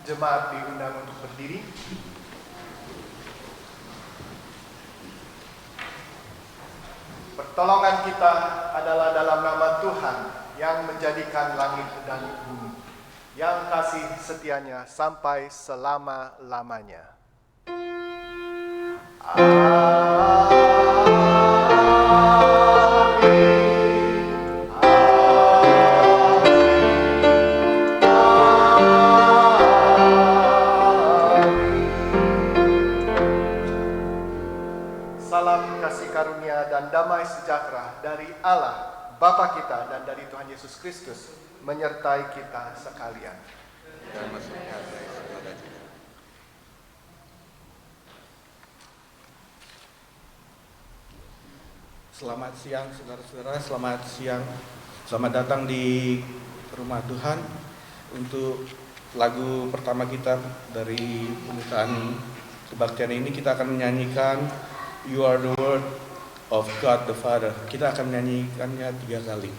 Jemaat diundang untuk berdiri. Pertolongan kita adalah dalam nama Tuhan yang menjadikan langit dan bumi, yang kasih setianya sampai selama-lamanya. Salam kasih karunia dan damai sejahtera dari Allah Bapa kita dan dari Tuhan Yesus Kristus menyertai kita sekalian. Dan maksudnya dari saudara juga. Selamat siang saudara-saudara, selamat siang. Selamat datang di rumah Tuhan. Untuk lagu pertama kita dari pembukaan kebaktian ini, kita akan menyanyikan You Are the Word of God the Father. Kita akan menyanyikannya 3 kali.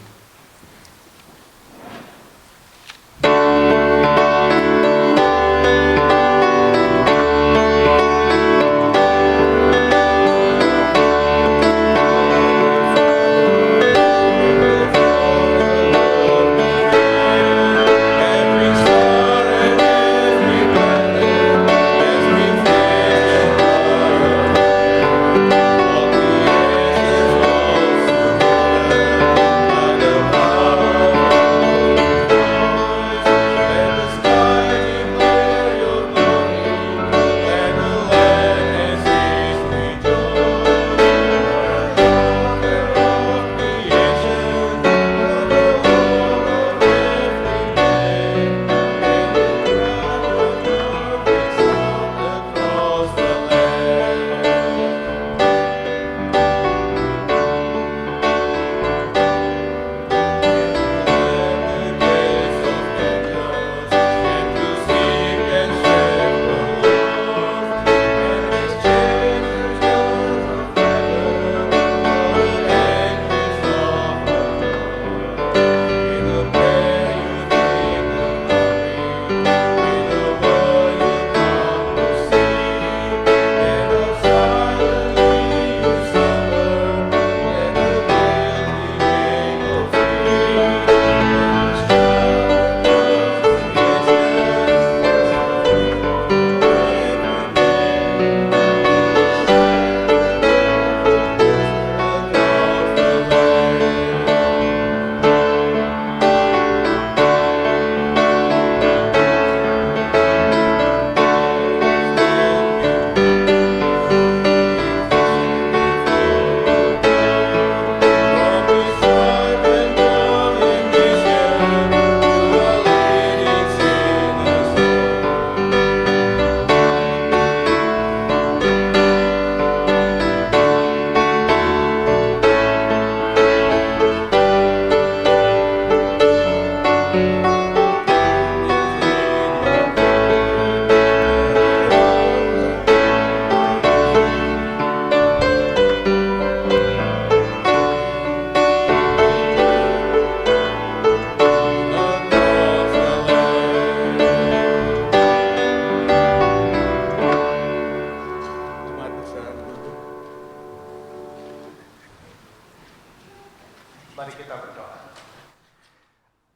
Mari kita berdoa.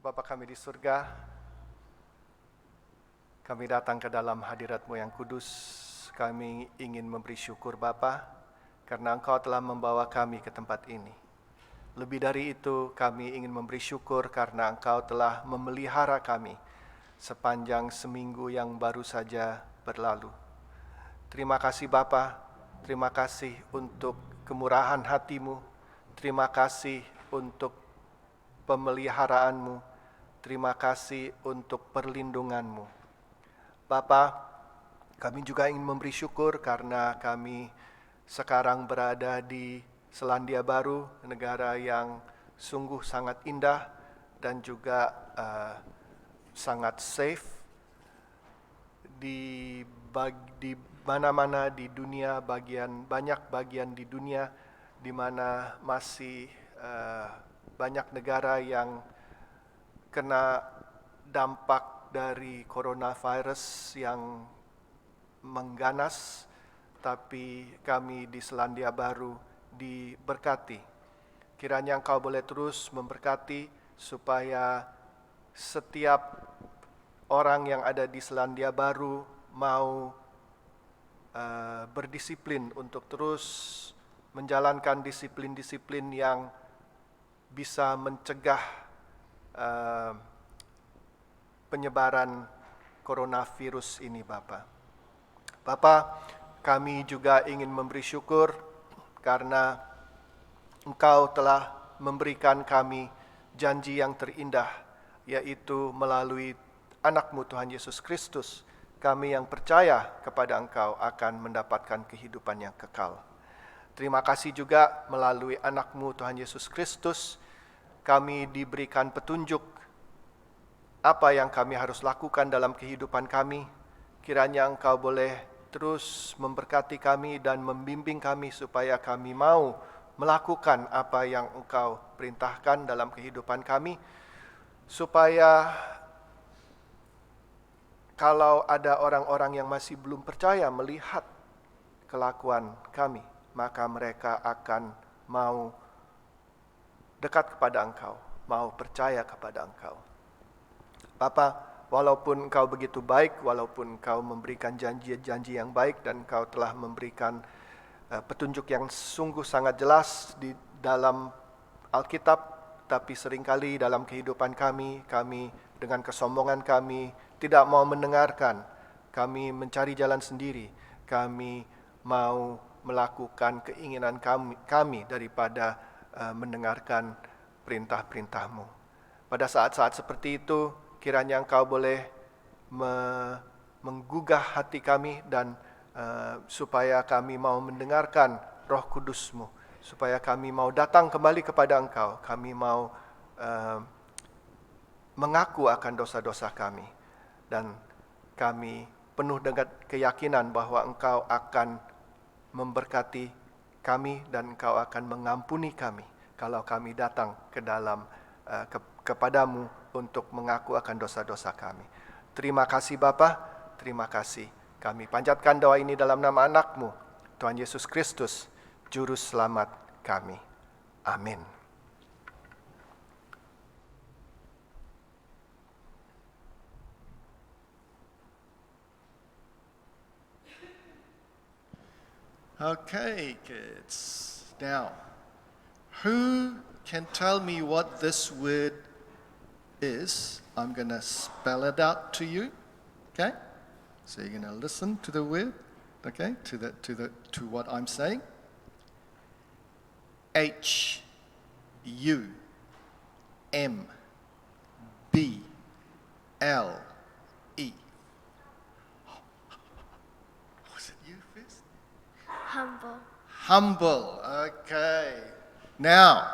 Bapa kami di surga, kami datang ke dalam hadirat-Mu yang kudus. Kami ingin memberi syukur Bapa, karena Engkau telah membawa kami ke tempat ini. Lebih dari itu, kami ingin memberi syukur karena Engkau telah memelihara kami sepanjang seminggu yang baru saja berlalu. Terima kasih Bapa, terima kasih untuk kemurahan hati-Mu. Terima kasih untuk pemeliharaanmu. Terima kasih untuk perlindunganmu. Bapa, kami juga ingin memberi syukur karena kami sekarang berada di Selandia Baru, negara yang sungguh sangat indah dan juga sangat safe. Di mana-mana di dunia, banyak bagian di dunia di mana masih banyak negara yang kena dampak dari coronavirus yang mengganas, tapi kami di Selandia Baru diberkati. Kiranya Engkau boleh terus memberkati supaya setiap orang yang ada di Selandia Baru mau berdisiplin untuk terus menjalankan disiplin-disiplin yang bisa mencegah penyebaran coronavirus ini, Bapa. Bapa, kami juga ingin memberi syukur karena Engkau telah memberikan kami janji yang terindah, yaitu melalui anak-Mu Tuhan Yesus Kristus, kami yang percaya kepada Engkau akan mendapatkan kehidupan yang kekal. Terima kasih juga melalui anak-Mu Tuhan Yesus Kristus, kami diberikan petunjuk apa yang kami harus lakukan dalam kehidupan kami. Kiranya Engkau boleh terus memberkati kami dan membimbing kami supaya kami mau melakukan apa yang Engkau perintahkan dalam kehidupan kami, supaya kalau ada orang-orang yang masih belum percaya melihat kelakuan kami, maka mereka akan mau dekat kepada Engkau, mau percaya kepada Engkau. Bapa, walaupun Engkau begitu baik, walaupun Engkau memberikan janji-janji yang baik dan Engkau telah memberikan petunjuk yang sungguh sangat jelas di dalam Alkitab, tapi seringkali dalam kehidupan kami dengan kesombongan kami tidak mau mendengarkan. Kami mencari jalan sendiri. Kami mau melakukan keinginan kami daripada mendengarkan perintah-perintah-Mu. Pada saat-saat seperti itu, kiranya Engkau boleh menggugah hati kami dan supaya kami mau mendengarkan Roh Kudus-Mu, supaya kami mau datang kembali kepada Engkau, kami mau mengaku akan dosa-dosa kami, dan kami penuh dengan keyakinan bahwa Engkau akan memberkati kami dan Engkau akan mengampuni kami kalau kami datang ke dalam kepadamu untuk mengaku akan dosa-dosa kami. Terima kasih Bapa, terima kasih. Kami panjatkan doa ini dalam nama anak-Mu, Tuhan Yesus Kristus, Juru Selamat kami. Amin. Okay, kids. Now, who can tell me what this word is? I'm going to spell it out to you. Okay? So you're going to listen to the word, okay? To what I'm saying. H U M B L E. Was it you first? Humble. Humble. Okay. Now,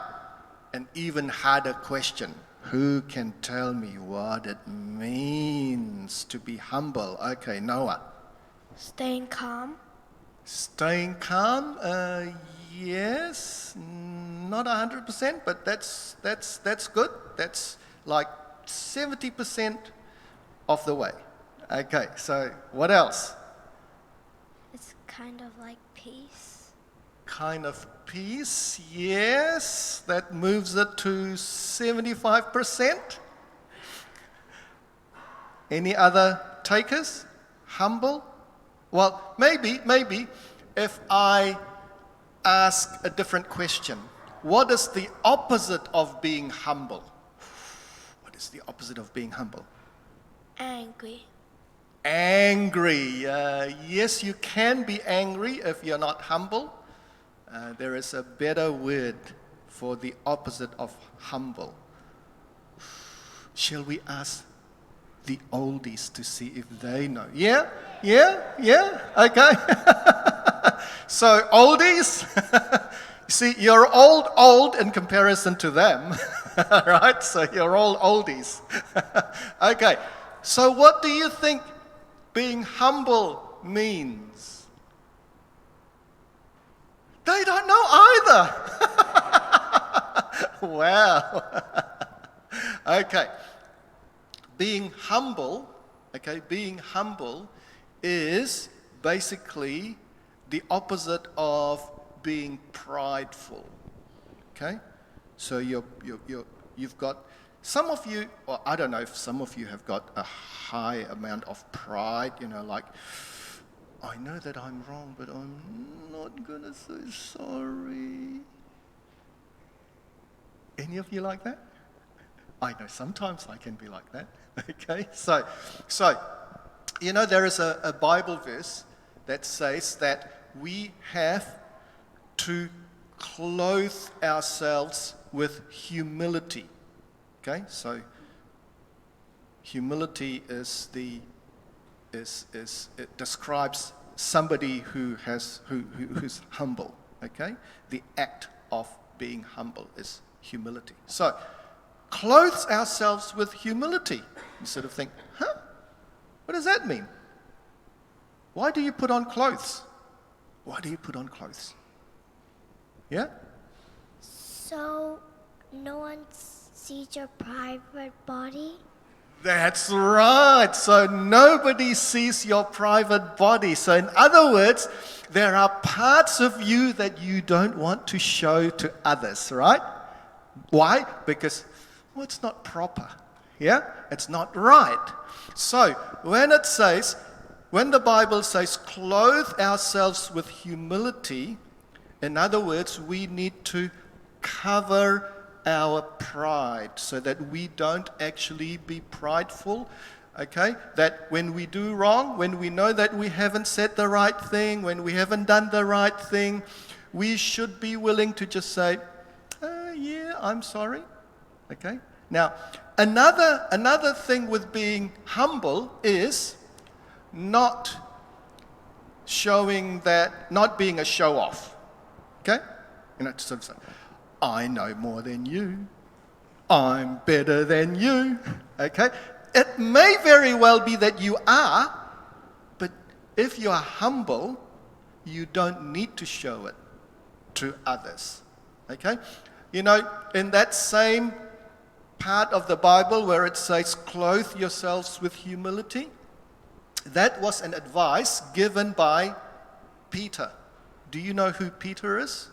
an even harder question. Who can tell me what it means to be humble? Okay, Noah. Staying calm. Staying calm? Yes, not 100%, but that's good. That's like 70% of the way. Okay, so what else? It's kind of like peace. Kind of peace, yes, that moves it to 75%. Any other takers? Humble? Well, maybe if I ask a different question. What is the opposite of being humble? What is the opposite of being humble? Angry. Angry. Yes, you can be angry if you're not humble. There is a better word for the opposite of humble? Shall we ask the oldies to see if they know? Yeah? Okay. So, oldies, you see, you're old in comparison to them, right? So you're all oldies. Okay, so what do you think being humble means? They don't know either. Wow. Okay. Being humble is basically the opposite of being prideful. Okay? So you've got, some of you, or I don't know if some of you have got a high amount of pride, like, I know that I'm wrong, but I'm not going to say sorry. Any of you like that? I know sometimes I can be like that. Okay, so there is a Bible verse that says that we have to clothe ourselves with humility. Okay, so humility it describes somebody who's humble. Okay, the act of being humble is humility. So, clothes ourselves with humility. You sort of think, what does that mean? Why do you put on clothes? Why do you put on clothes? Yeah? So no one sees your private body? That's right. So nobody sees your private body. So in other words, there are parts of you that you don't want to show to others, right? Why? Because, it's not proper. Yeah? It's not right. So when the Bible says clothe ourselves with humility, in other words, we need to cover our pride so that we don't actually be prideful. Okay? That when we do wrong, when we know that we haven't said the right thing, when we haven't done the right thing, we should be willing to just say, yeah, I'm sorry. Okay? Now, another thing with being humble is not being a show-off. Okay? Sort of say, I know more than you. I'm better than you. Okay? It may very well be that you are, but if you are humble, you don't need to show it to others. Okay? In that same part of the Bible where it says, clothe yourselves with humility, that was an advice given by Peter. Do you know who Peter is?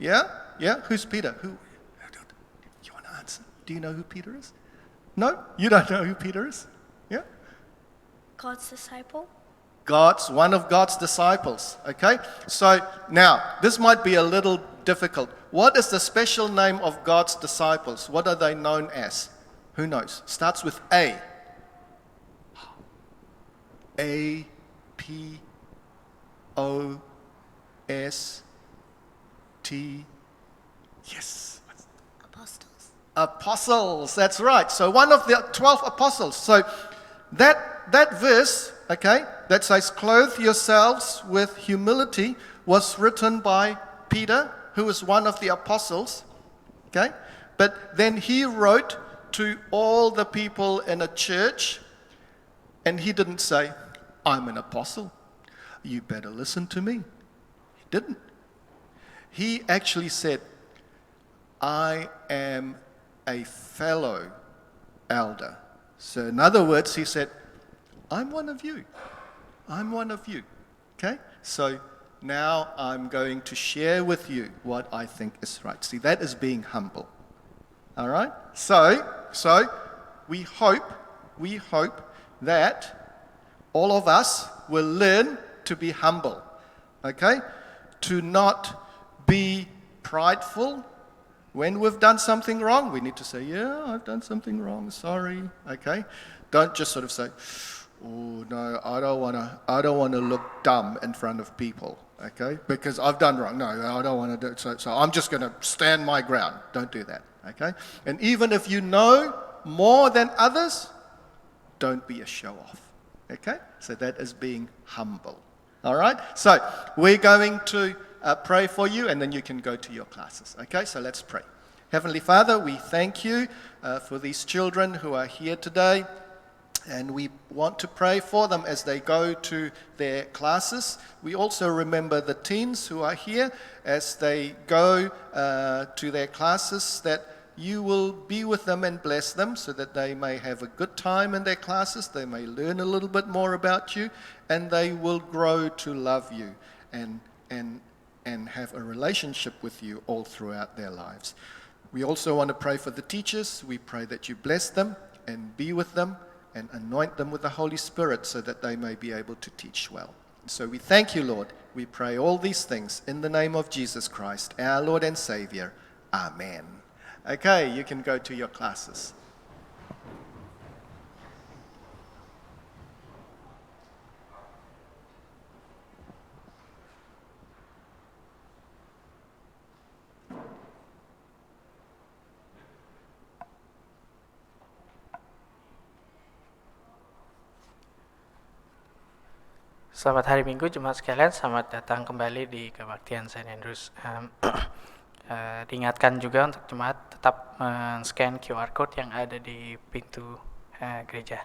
Yeah? Yeah? Who's Peter? Who? You want to answer? Do you know who Peter is? No? You don't know who Peter is? Yeah? God's disciple? One of God's disciples. Okay? So now, this might be a little difficult. What is the special name of God's disciples? What are they known as? Who knows? Starts with A. A, P, O, S, T. Yes. Apostles, that's right. So one of the 12 apostles. So that verse, okay, that says, clothe yourselves with humility, was written by Peter, who was one of the apostles, okay? But then he wrote to all the people in a church, and he didn't say, I'm an apostle. You better listen to me. He didn't. He actually said, I am a fellow elder. So in other words, he said, I'm one of you. I'm one of you. Okay? So now I'm going to share with you what I think is right. See, that is being humble. All right? So we hope that all of us will learn to be humble. Okay? To not be prideful. When we've done something wrong, we need to say, yeah, I've done something wrong, sorry. Okay? Don't just sort of say, oh no, I don't want to look dumb in front of people. okay? Because I've done wrong. No, I don't want to do it. So I'm just going to stand my ground. Don't do that, okay? And even if you know more than others, don't be a show-off, okay? So that is being humble, all right? So we're going to pray for you, and then you can go to your classes, okay? So let's pray. Heavenly Father, we thank you for these children who are here today. And we want to pray for them as they go to their classes. We also remember the teens who are here as they go to their classes, that you will be with them and bless them so that they may have a good time in their classes, they may learn a little bit more about you, and they will grow to love you and have a relationship with you all throughout their lives. We also want to pray for the teachers. We pray that you bless them and be with them and anoint them with the Holy Spirit so that they may be able to teach well. So we thank you, Lord. We pray all these things in the name of Jesus Christ, our Lord and Savior. Amen. Okay, you can go to your classes. Selamat hari Minggu, jemaat sekalian. Selamat datang kembali di Kebaktian St. Andrews. Diingatkan juga untuk jemaat tetap men-scan QR Code yang ada di pintu gereja.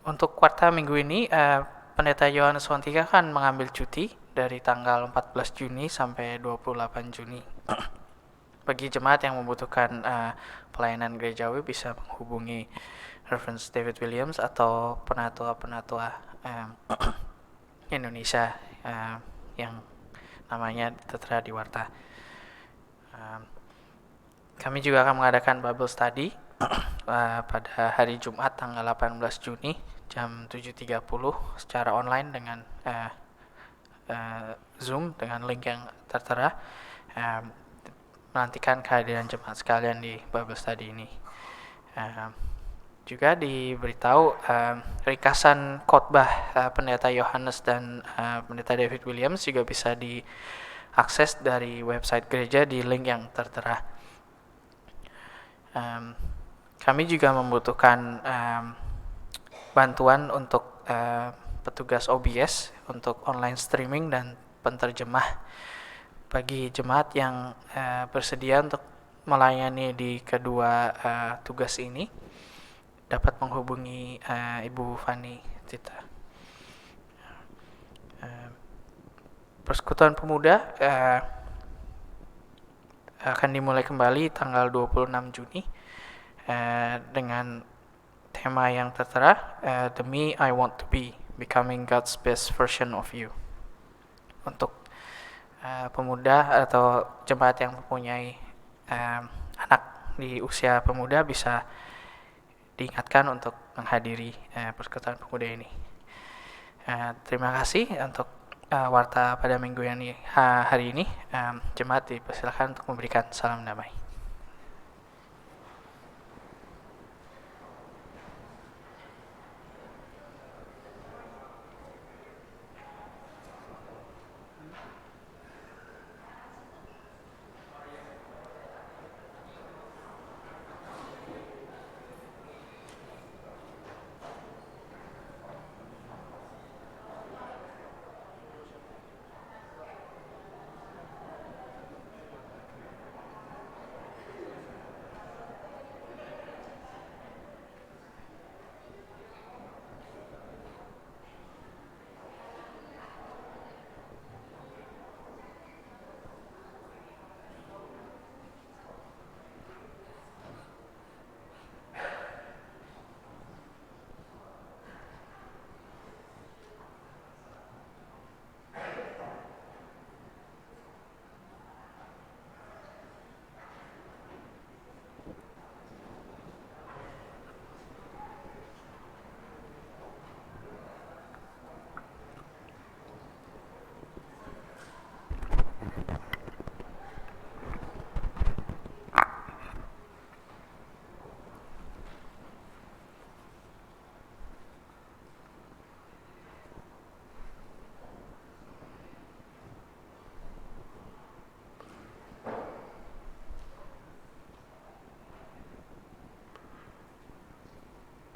Untuk kuartal minggu ini, Pendeta Yohanes Wantika akan mengambil cuti dari tanggal 14 Juni sampai 28 Juni. Bagi jemaat yang membutuhkan pelayanan gerejawi bisa menghubungi Reverend David Williams atau penatua-penatua Indonesia yang namanya tertera di warta. Kami juga akan mengadakan Bible Study pada hari Jumat tanggal 18 Juni jam 7.30 secara online dengan Zoom dengan link yang tertera. Menantikan kehadiran jemaat sekalian di Bible Study ini. Juga diberitahu ringkasan khotbah Pendeta Yohanes dan Pendeta David Williams juga bisa diakses dari website gereja di link yang tertera. Kami juga membutuhkan bantuan untuk petugas OBS untuk online streaming dan penterjemah bagi jemaat yang bersedia untuk melayani di kedua tugas ini. Dapat menghubungi Ibu Fani Tita. Persekutuan Pemuda akan dimulai kembali tanggal 26 Juni dengan tema yang tertera, The Me I Want to Be, Becoming God's Best Version of You. Untuk pemuda atau jemaat yang mempunyai anak di usia pemuda bisa diingatkan untuk menghadiri persekutuan pemuda ini. Terima kasih untuk warta pada minggu yang hari ini. Jemaat dipersilakan untuk memberikan salam damai.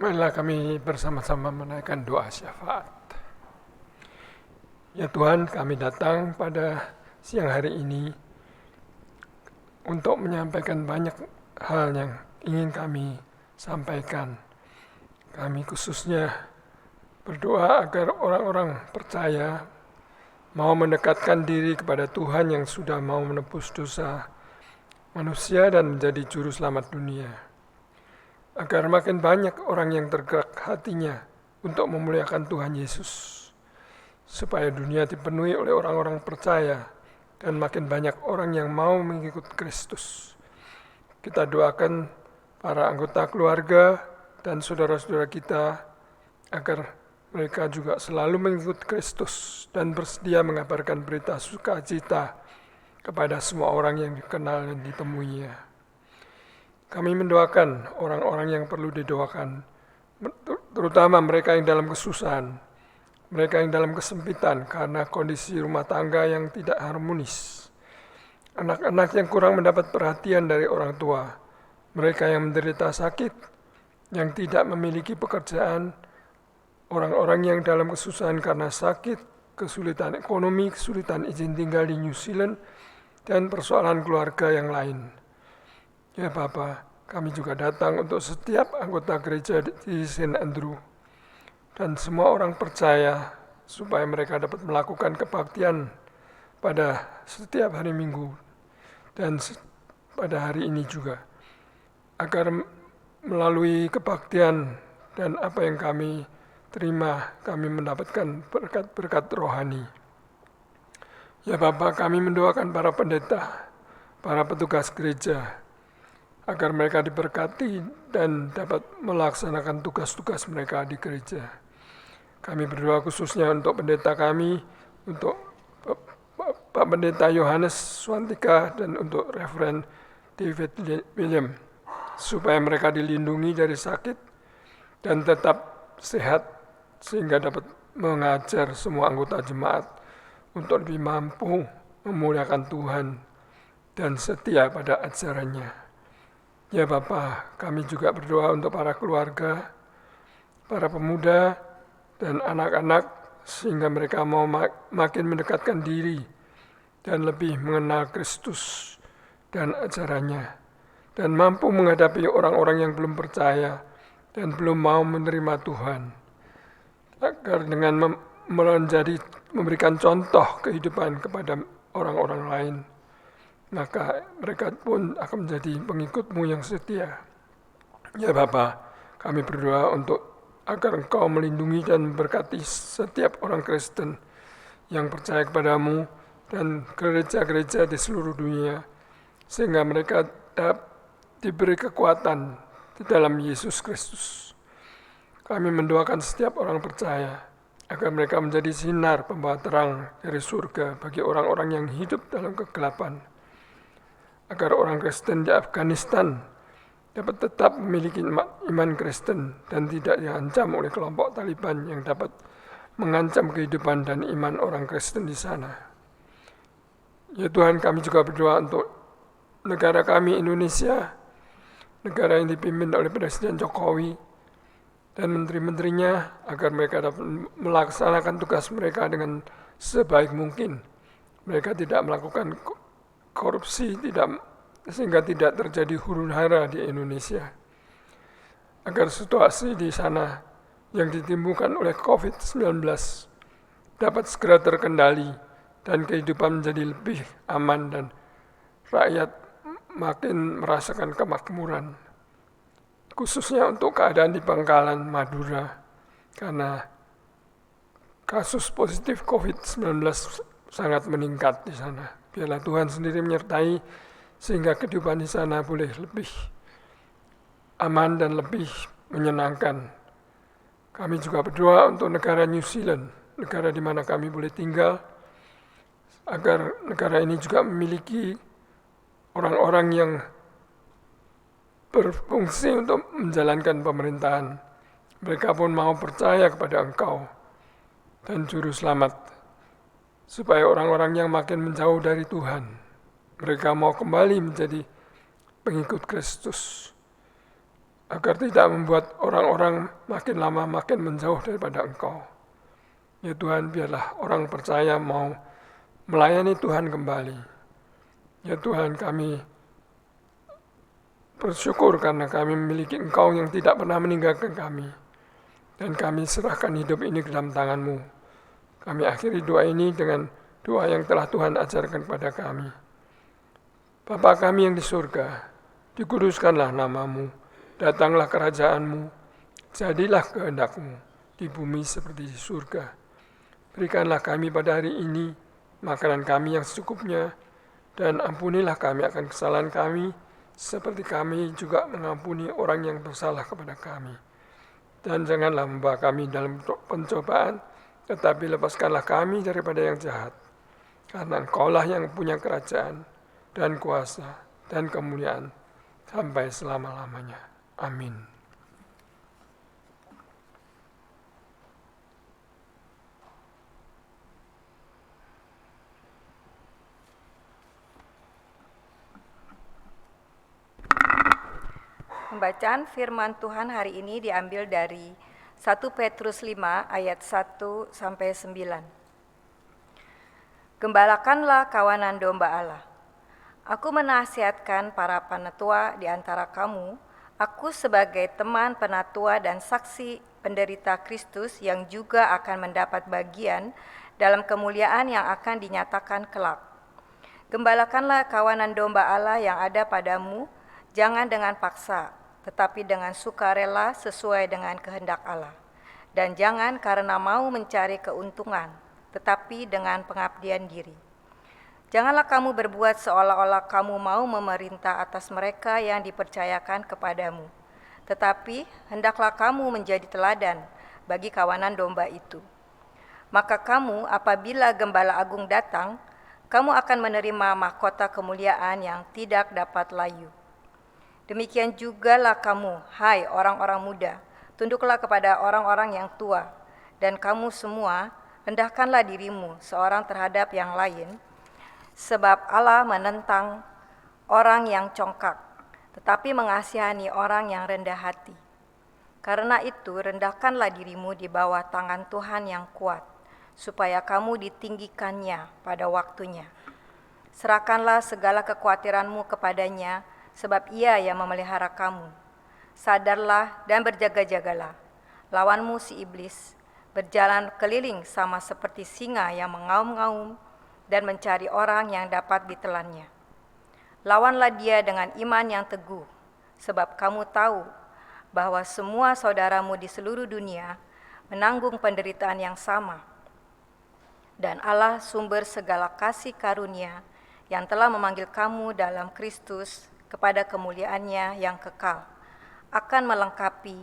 Marilah kami bersama-sama menaikkan doa syafaat. Ya Tuhan, kami datang pada siang hari ini untuk menyampaikan banyak hal yang ingin kami sampaikan. Kami khususnya berdoa agar orang-orang percaya mau mendekatkan diri kepada Tuhan yang sudah mau menebus dosa manusia dan menjadi juru selamat dunia. Agar makin banyak orang yang tergerak hatinya untuk memuliakan Tuhan Yesus. Supaya dunia dipenuhi oleh orang-orang percaya dan makin banyak orang yang mau mengikut Kristus. Kita doakan para anggota keluarga dan saudara-saudara kita agar mereka juga selalu mengikut Kristus dan bersedia mengabarkan berita sukacita kepada semua orang yang dikenal dan ditemuinya. Kami mendoakan orang-orang yang perlu didoakan, terutama mereka yang dalam kesusahan, mereka yang dalam kesempitan karena kondisi rumah tangga yang tidak harmonis, anak-anak yang kurang mendapat perhatian dari orang tua, mereka yang menderita sakit, yang tidak memiliki pekerjaan, orang-orang yang dalam kesusahan karena sakit, kesulitan ekonomi, kesulitan izin tinggal di New Zealand, dan persoalan keluarga yang lain. Ya Bapa, kami juga datang untuk setiap anggota gereja di St. Andrew dan semua orang percaya supaya mereka dapat melakukan kebaktian pada setiap hari Minggu dan pada hari ini juga, agar melalui kebaktian dan apa yang kami terima, kami mendapatkan berkat-berkat rohani. Ya Bapa, kami mendoakan para pendeta, para petugas gereja, agar mereka diberkati dan dapat melaksanakan tugas-tugas mereka di gereja. Kami berdoa khususnya untuk pendeta kami, untuk Pak Pendeta Yohanes Swantika dan untuk Reverend David William, supaya mereka dilindungi dari sakit dan tetap sehat sehingga dapat mengajar semua anggota jemaat untuk lebih mampu memuliakan Tuhan dan setia pada ajarannya. Ya Bapa, kami juga berdoa untuk para keluarga, para pemuda, dan anak-anak sehingga mereka mau makin mendekatkan diri dan lebih mengenal Kristus dan ajarannya, dan mampu menghadapi orang-orang yang belum percaya dan belum mau menerima Tuhan, agar dengan memberikan contoh kehidupan kepada orang-orang lain, maka mereka pun akan menjadi pengikut-Mu yang setia. Ya Bapa, kami berdoa untuk agar Engkau melindungi dan memberkati setiap orang Kristen yang percaya kepadamu dan gereja-gereja di seluruh dunia, sehingga mereka diberi kekuatan di dalam Yesus Kristus. Kami mendoakan setiap orang percaya agar mereka menjadi sinar pembawa terang dari surga bagi orang-orang yang hidup dalam kegelapan, agar orang Kristen di Afghanistan dapat tetap memiliki iman Kristen dan tidak diancam oleh kelompok Taliban yang dapat mengancam kehidupan dan iman orang Kristen di sana. Ya Tuhan, kami juga berdoa untuk negara kami Indonesia, negara yang dipimpin oleh Presiden Jokowi dan menteri-menterinya, agar mereka dapat melaksanakan tugas mereka dengan sebaik mungkin. Mereka tidak melakukan korupsi, sehingga tidak terjadi huru-hara di Indonesia. Agar situasi di sana yang ditimbulkan oleh COVID-19 dapat segera terkendali dan kehidupan menjadi lebih aman dan rakyat makin merasakan kemakmuran. Khususnya untuk keadaan di Bangkalan, Madura, karena kasus positif COVID-19 sangat meningkat di sana. Biarlah Tuhan sendiri menyertai sehingga kehidupan di sana boleh lebih aman dan lebih menyenangkan. Kami juga berdoa untuk negara New Zealand, negara di mana kami boleh tinggal, agar negara ini juga memiliki orang-orang yang berfungsi untuk menjalankan pemerintahan. Mereka pun mau percaya kepada Engkau dan Juru Selamat, supaya orang-orang yang makin menjauh dari Tuhan, mereka mau kembali menjadi pengikut Kristus. agar tidak membuat orang-orang makin lama makin menjauh daripada Engkau. Ya Tuhan, biarlah orang percaya mau melayani Tuhan kembali. Ya Tuhan, kami bersyukur karena kami memiliki Engkau yang tidak pernah meninggalkan kami. Dan kami serahkan hidup ini ke dalam tangan-Mu. Kami akhiri doa ini dengan doa yang telah Tuhan ajarkan kepada kami. Bapa kami yang di surga, dikuduskanlah nama-Mu, datanglah kerajaan-Mu, jadilah kehendak-Mu di bumi seperti di surga. Berikanlah kami pada hari ini makanan kami yang secukupnya, dan ampunilah kami akan kesalahan kami, seperti kami juga mengampuni orang yang bersalah kepada kami. Dan janganlah membawa kami dalam pencobaan, tetapi lepaskanlah kami daripada yang jahat. Karena Engkaulah yang punya kerajaan, dan kuasa, dan kemuliaan, sampai selama-lamanya. Amin. Pembacaan firman Tuhan hari ini diambil dari 1 Petrus 5 ayat 1 sampai 9. Gembalakanlah kawanan domba Allah. Aku menasihatkan para penatua di antara kamu, aku sebagai teman penatua dan saksi penderita Kristus yang juga akan mendapat bagian dalam kemuliaan yang akan dinyatakan kelak. Gembalakanlah kawanan domba Allah yang ada padamu, jangan dengan paksa, tetapi dengan sukarela sesuai dengan kehendak Allah. Dan jangan karena mau mencari keuntungan, tetapi dengan pengabdian diri. Janganlah kamu berbuat seolah-olah kamu mau memerintah atas mereka yang dipercayakan kepadamu. Tetapi hendaklah kamu menjadi teladan bagi kawanan domba itu. Maka kamu apabila Gembala Agung datang, kamu akan menerima mahkota kemuliaan yang tidak dapat layu. Demikian jugalah kamu, hai orang-orang muda, tunduklah kepada orang-orang yang tua, dan kamu semua rendahkanlah dirimu seorang terhadap yang lain, sebab Allah menentang orang yang congkak, tetapi mengasihani orang yang rendah hati. Karena itu rendahkanlah dirimu di bawah tangan Tuhan yang kuat, supaya kamu ditinggikannya pada waktunya. Serahkanlah segala kekhawatiranmu kepadanya, sebab Ia yang memelihara kamu. Sadarlah dan berjaga-jagalah. Lawanmu si iblis berjalan keliling sama seperti singa yang mengaum-ngaum dan mencari orang yang dapat ditelannya. Lawanlah dia dengan iman yang teguh, sebab kamu tahu bahwa semua saudaramu di seluruh dunia menanggung penderitaan yang sama. Dan Allah sumber segala kasih karunia yang telah memanggil kamu dalam Kristus kepada kemuliaan-Nya yang kekal, akan melengkapi,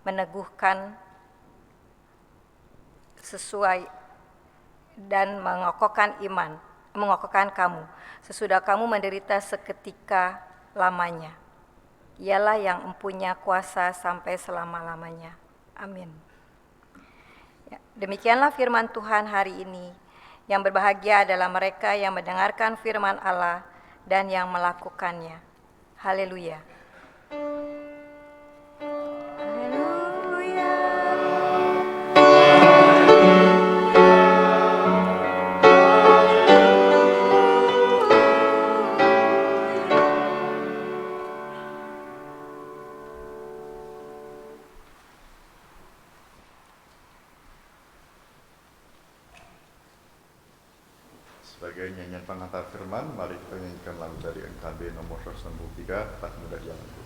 meneguhkan sesuai dan mengokohkan kamu sesudah kamu menderita seketika lamanya. Ialah yang mempunyai kuasa sampai selama-lamanya. Amin. Ya, demikianlah firman Tuhan hari ini. Yang berbahagia adalah mereka yang mendengarkan firman Allah dan yang melakukannya. Haleluya. Sebagai nyanyian pengantar firman, mari kita nyanyikan lagu dari NKB nomor 163, Tak Mudah Jalanku.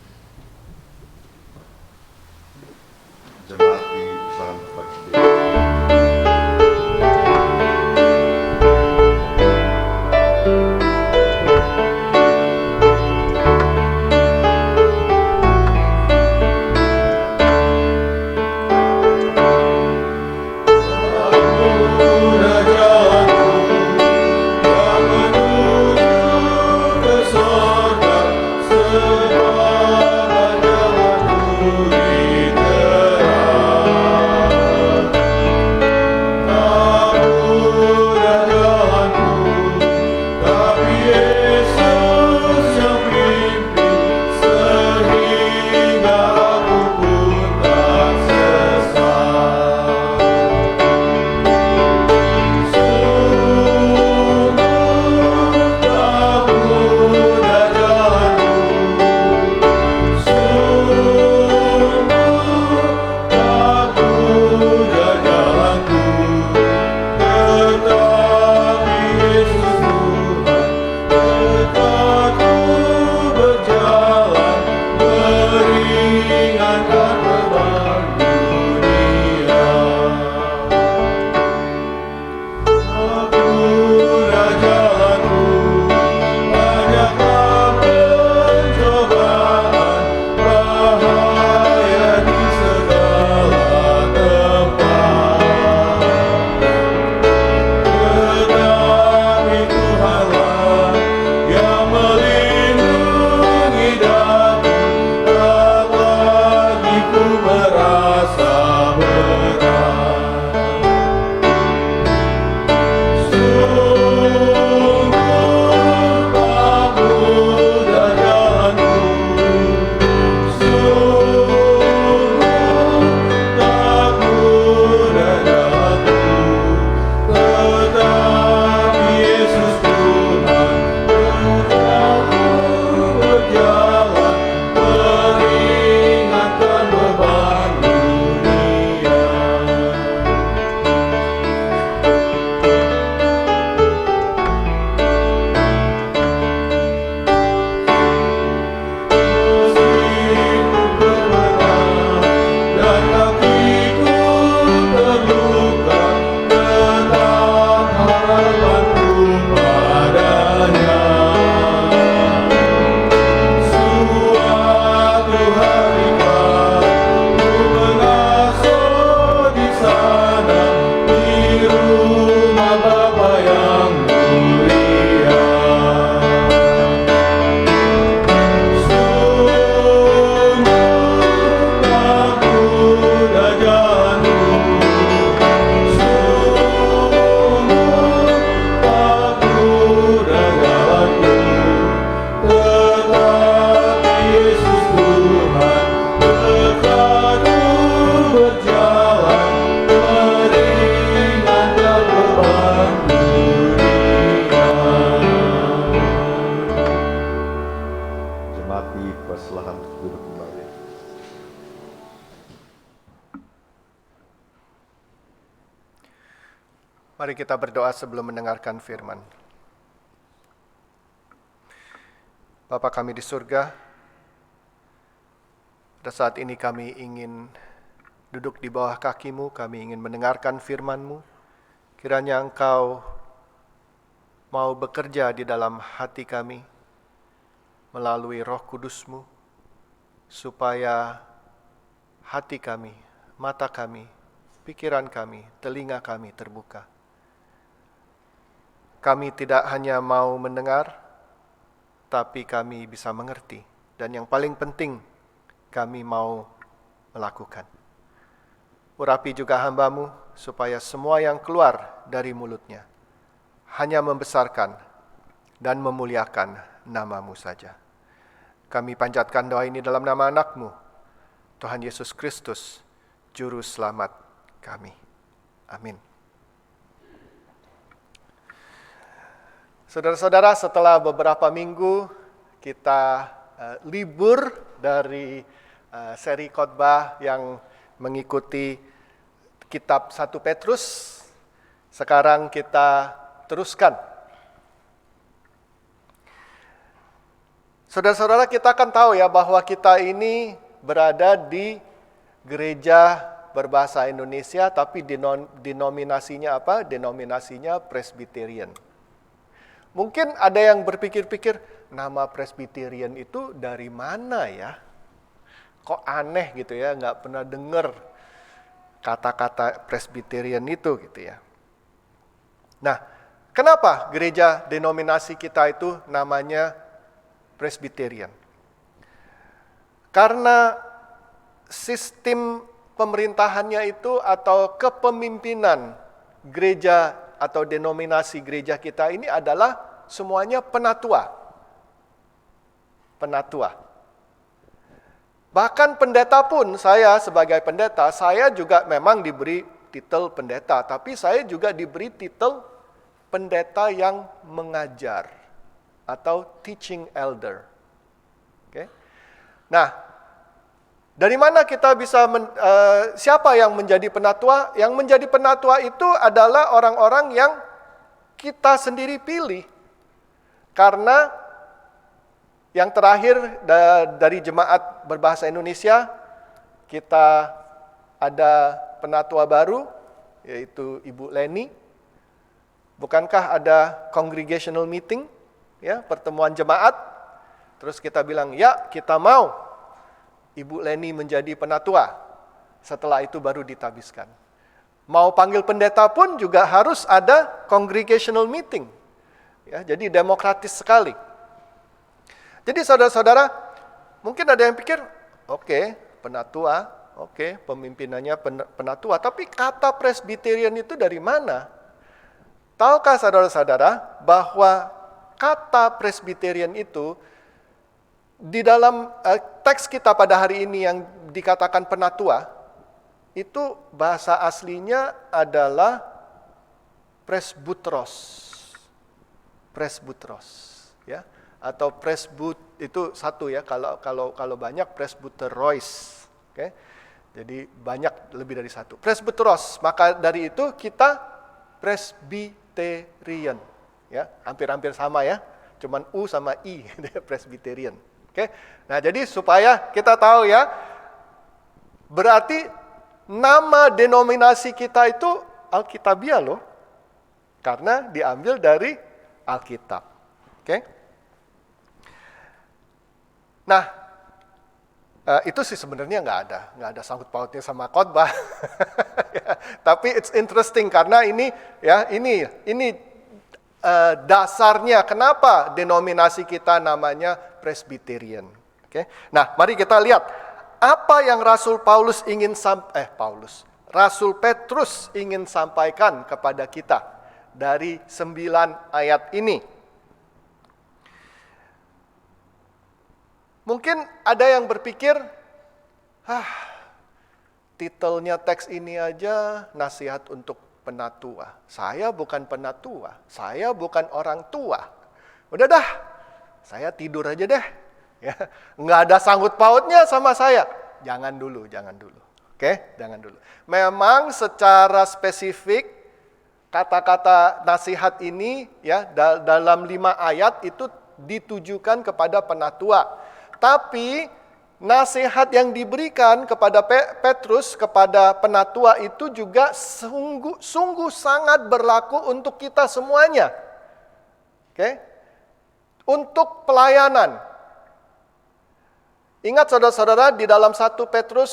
Jemaat di Islam Bakti. Surga Mari kita berdoa sebelum mendengarkan firman. Bapa kami di surga, pada saat ini kami ingin duduk di bawah kaki-Mu, kami ingin mendengarkan firman-Mu. Kiranya Engkau mau bekerja di dalam hati kami melalui Roh Kudus-Mu, supaya hati kami, mata kami, pikiran kami, telinga kami terbuka. Kami tidak hanya mau mendengar, tapi kami bisa mengerti. Dan yang paling penting, kami mau melakukan. Urapi juga hamba-Mu, supaya semua yang keluar dari mulutnya hanya membesarkan dan memuliakan nama-Mu saja. Kami panjatkan doa ini dalam nama anak-Mu, Tuhan Yesus Kristus, Juru Selamat kami. Amin. Saudara-saudara, setelah beberapa minggu kita libur dari seri khotbah yang mengikuti kitab 1 Petrus, sekarang kita teruskan. Saudara-saudara, kita kan tahu ya bahwa kita ini berada di gereja berbahasa Indonesia, tapi denominasinya apa? Denominasinya Presbyterian. Mungkin ada yang berpikir-pikir, nama Presbyterian itu dari mana ya? Kok aneh gitu ya, nggak pernah dengar kata-kata Presbyterian itu gitu ya. Nah, kenapa gereja denominasi kita itu namanya Presbyterian? Karena sistem pemerintahannya itu atau kepemimpinan gereja atau denominasi gereja kita ini adalah semuanya penatua. Penatua. Bahkan pendeta pun, saya sebagai pendeta, saya juga memang diberi titel pendeta, tapi saya juga diberi titel pendeta yang mengajar atau teaching elder. Oke. Nah, dari mana kita bisa, siapa yang menjadi penatua? Yang menjadi penatua itu adalah orang-orang yang kita sendiri pilih. Karena yang terakhir dari jemaat berbahasa Indonesia, kita ada penatua baru, yaitu Ibu Leni. Bukankah ada congregational meeting, ya, pertemuan jemaat? Terus kita bilang, ya kita mau Ibu Leni menjadi penatua. Setelah itu baru ditabiskan. Mau panggil pendeta pun juga harus ada congregational meeting. Ya, jadi demokratis sekali. Jadi saudara-saudara, mungkin ada yang pikir, oke, penatua, oke, pemimpinannya penatua. Tapi kata Presbyterian itu dari mana? Tahukah saudara-saudara bahwa kata Presbyterian itu di dalam teks kita pada hari ini yang dikatakan penatua, itu bahasa aslinya adalah presbutros. Presbutros, ya. Atau presbut itu satu ya, kalau banyak presbuterois. Oke. Jadi banyak, lebih dari satu. Presbuteros, maka dari itu kita Presbyterian, ya. Hampir-hampir sama ya. Cuman U sama I, Presbyterian. Oke. Nah, jadi supaya kita tahu ya, berarti nama denominasi kita itu Alkitabiah loh. Karena diambil dari Alkitab. Oke. Nah, itu sih sebenarnya nggak ada sangkut pautnya sama khotbah. Ya, tapi it's interesting karena ini dasarnya kenapa denominasi kita namanya Presbyterian. Oke. Nah, mari kita lihat apa yang Rasul Petrus ingin sampaikan kepada kita dari 9 ayat ini. Mungkin ada yang berpikir, titelnya teks ini aja nasihat untuk penatua. Saya bukan penatua, saya bukan orang tua. Udah dah, saya tidur aja deh. Ya, nggak ada sangkut pautnya sama saya. Jangan dulu. Oke, jangan dulu. Memang secara spesifik kata-kata nasihat ini ya dalam 5 ayat itu ditujukan kepada penatua. Tapi nasihat yang diberikan kepada Petrus, kepada penatua itu juga sungguh sangat berlaku untuk kita semuanya. Oke? Untuk pelayanan. Ingat saudara-saudara, di dalam 1 Petrus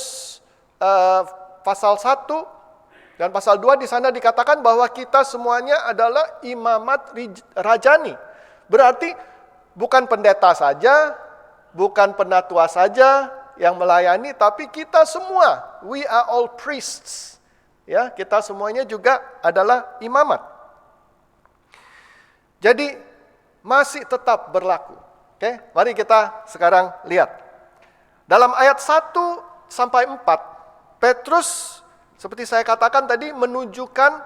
pasal 1 dan pasal 2 di sana dikatakan bahwa kita semuanya adalah imamat rajani. Berarti bukan pendeta saja, bukan penatua saja yang melayani, tapi kita semua, we are all priests. Ya, kita semuanya juga adalah imamat. Jadi masih tetap berlaku. Oke, mari kita sekarang lihat. Dalam ayat 1 sampai 4, Petrus seperti saya katakan tadi menunjukkan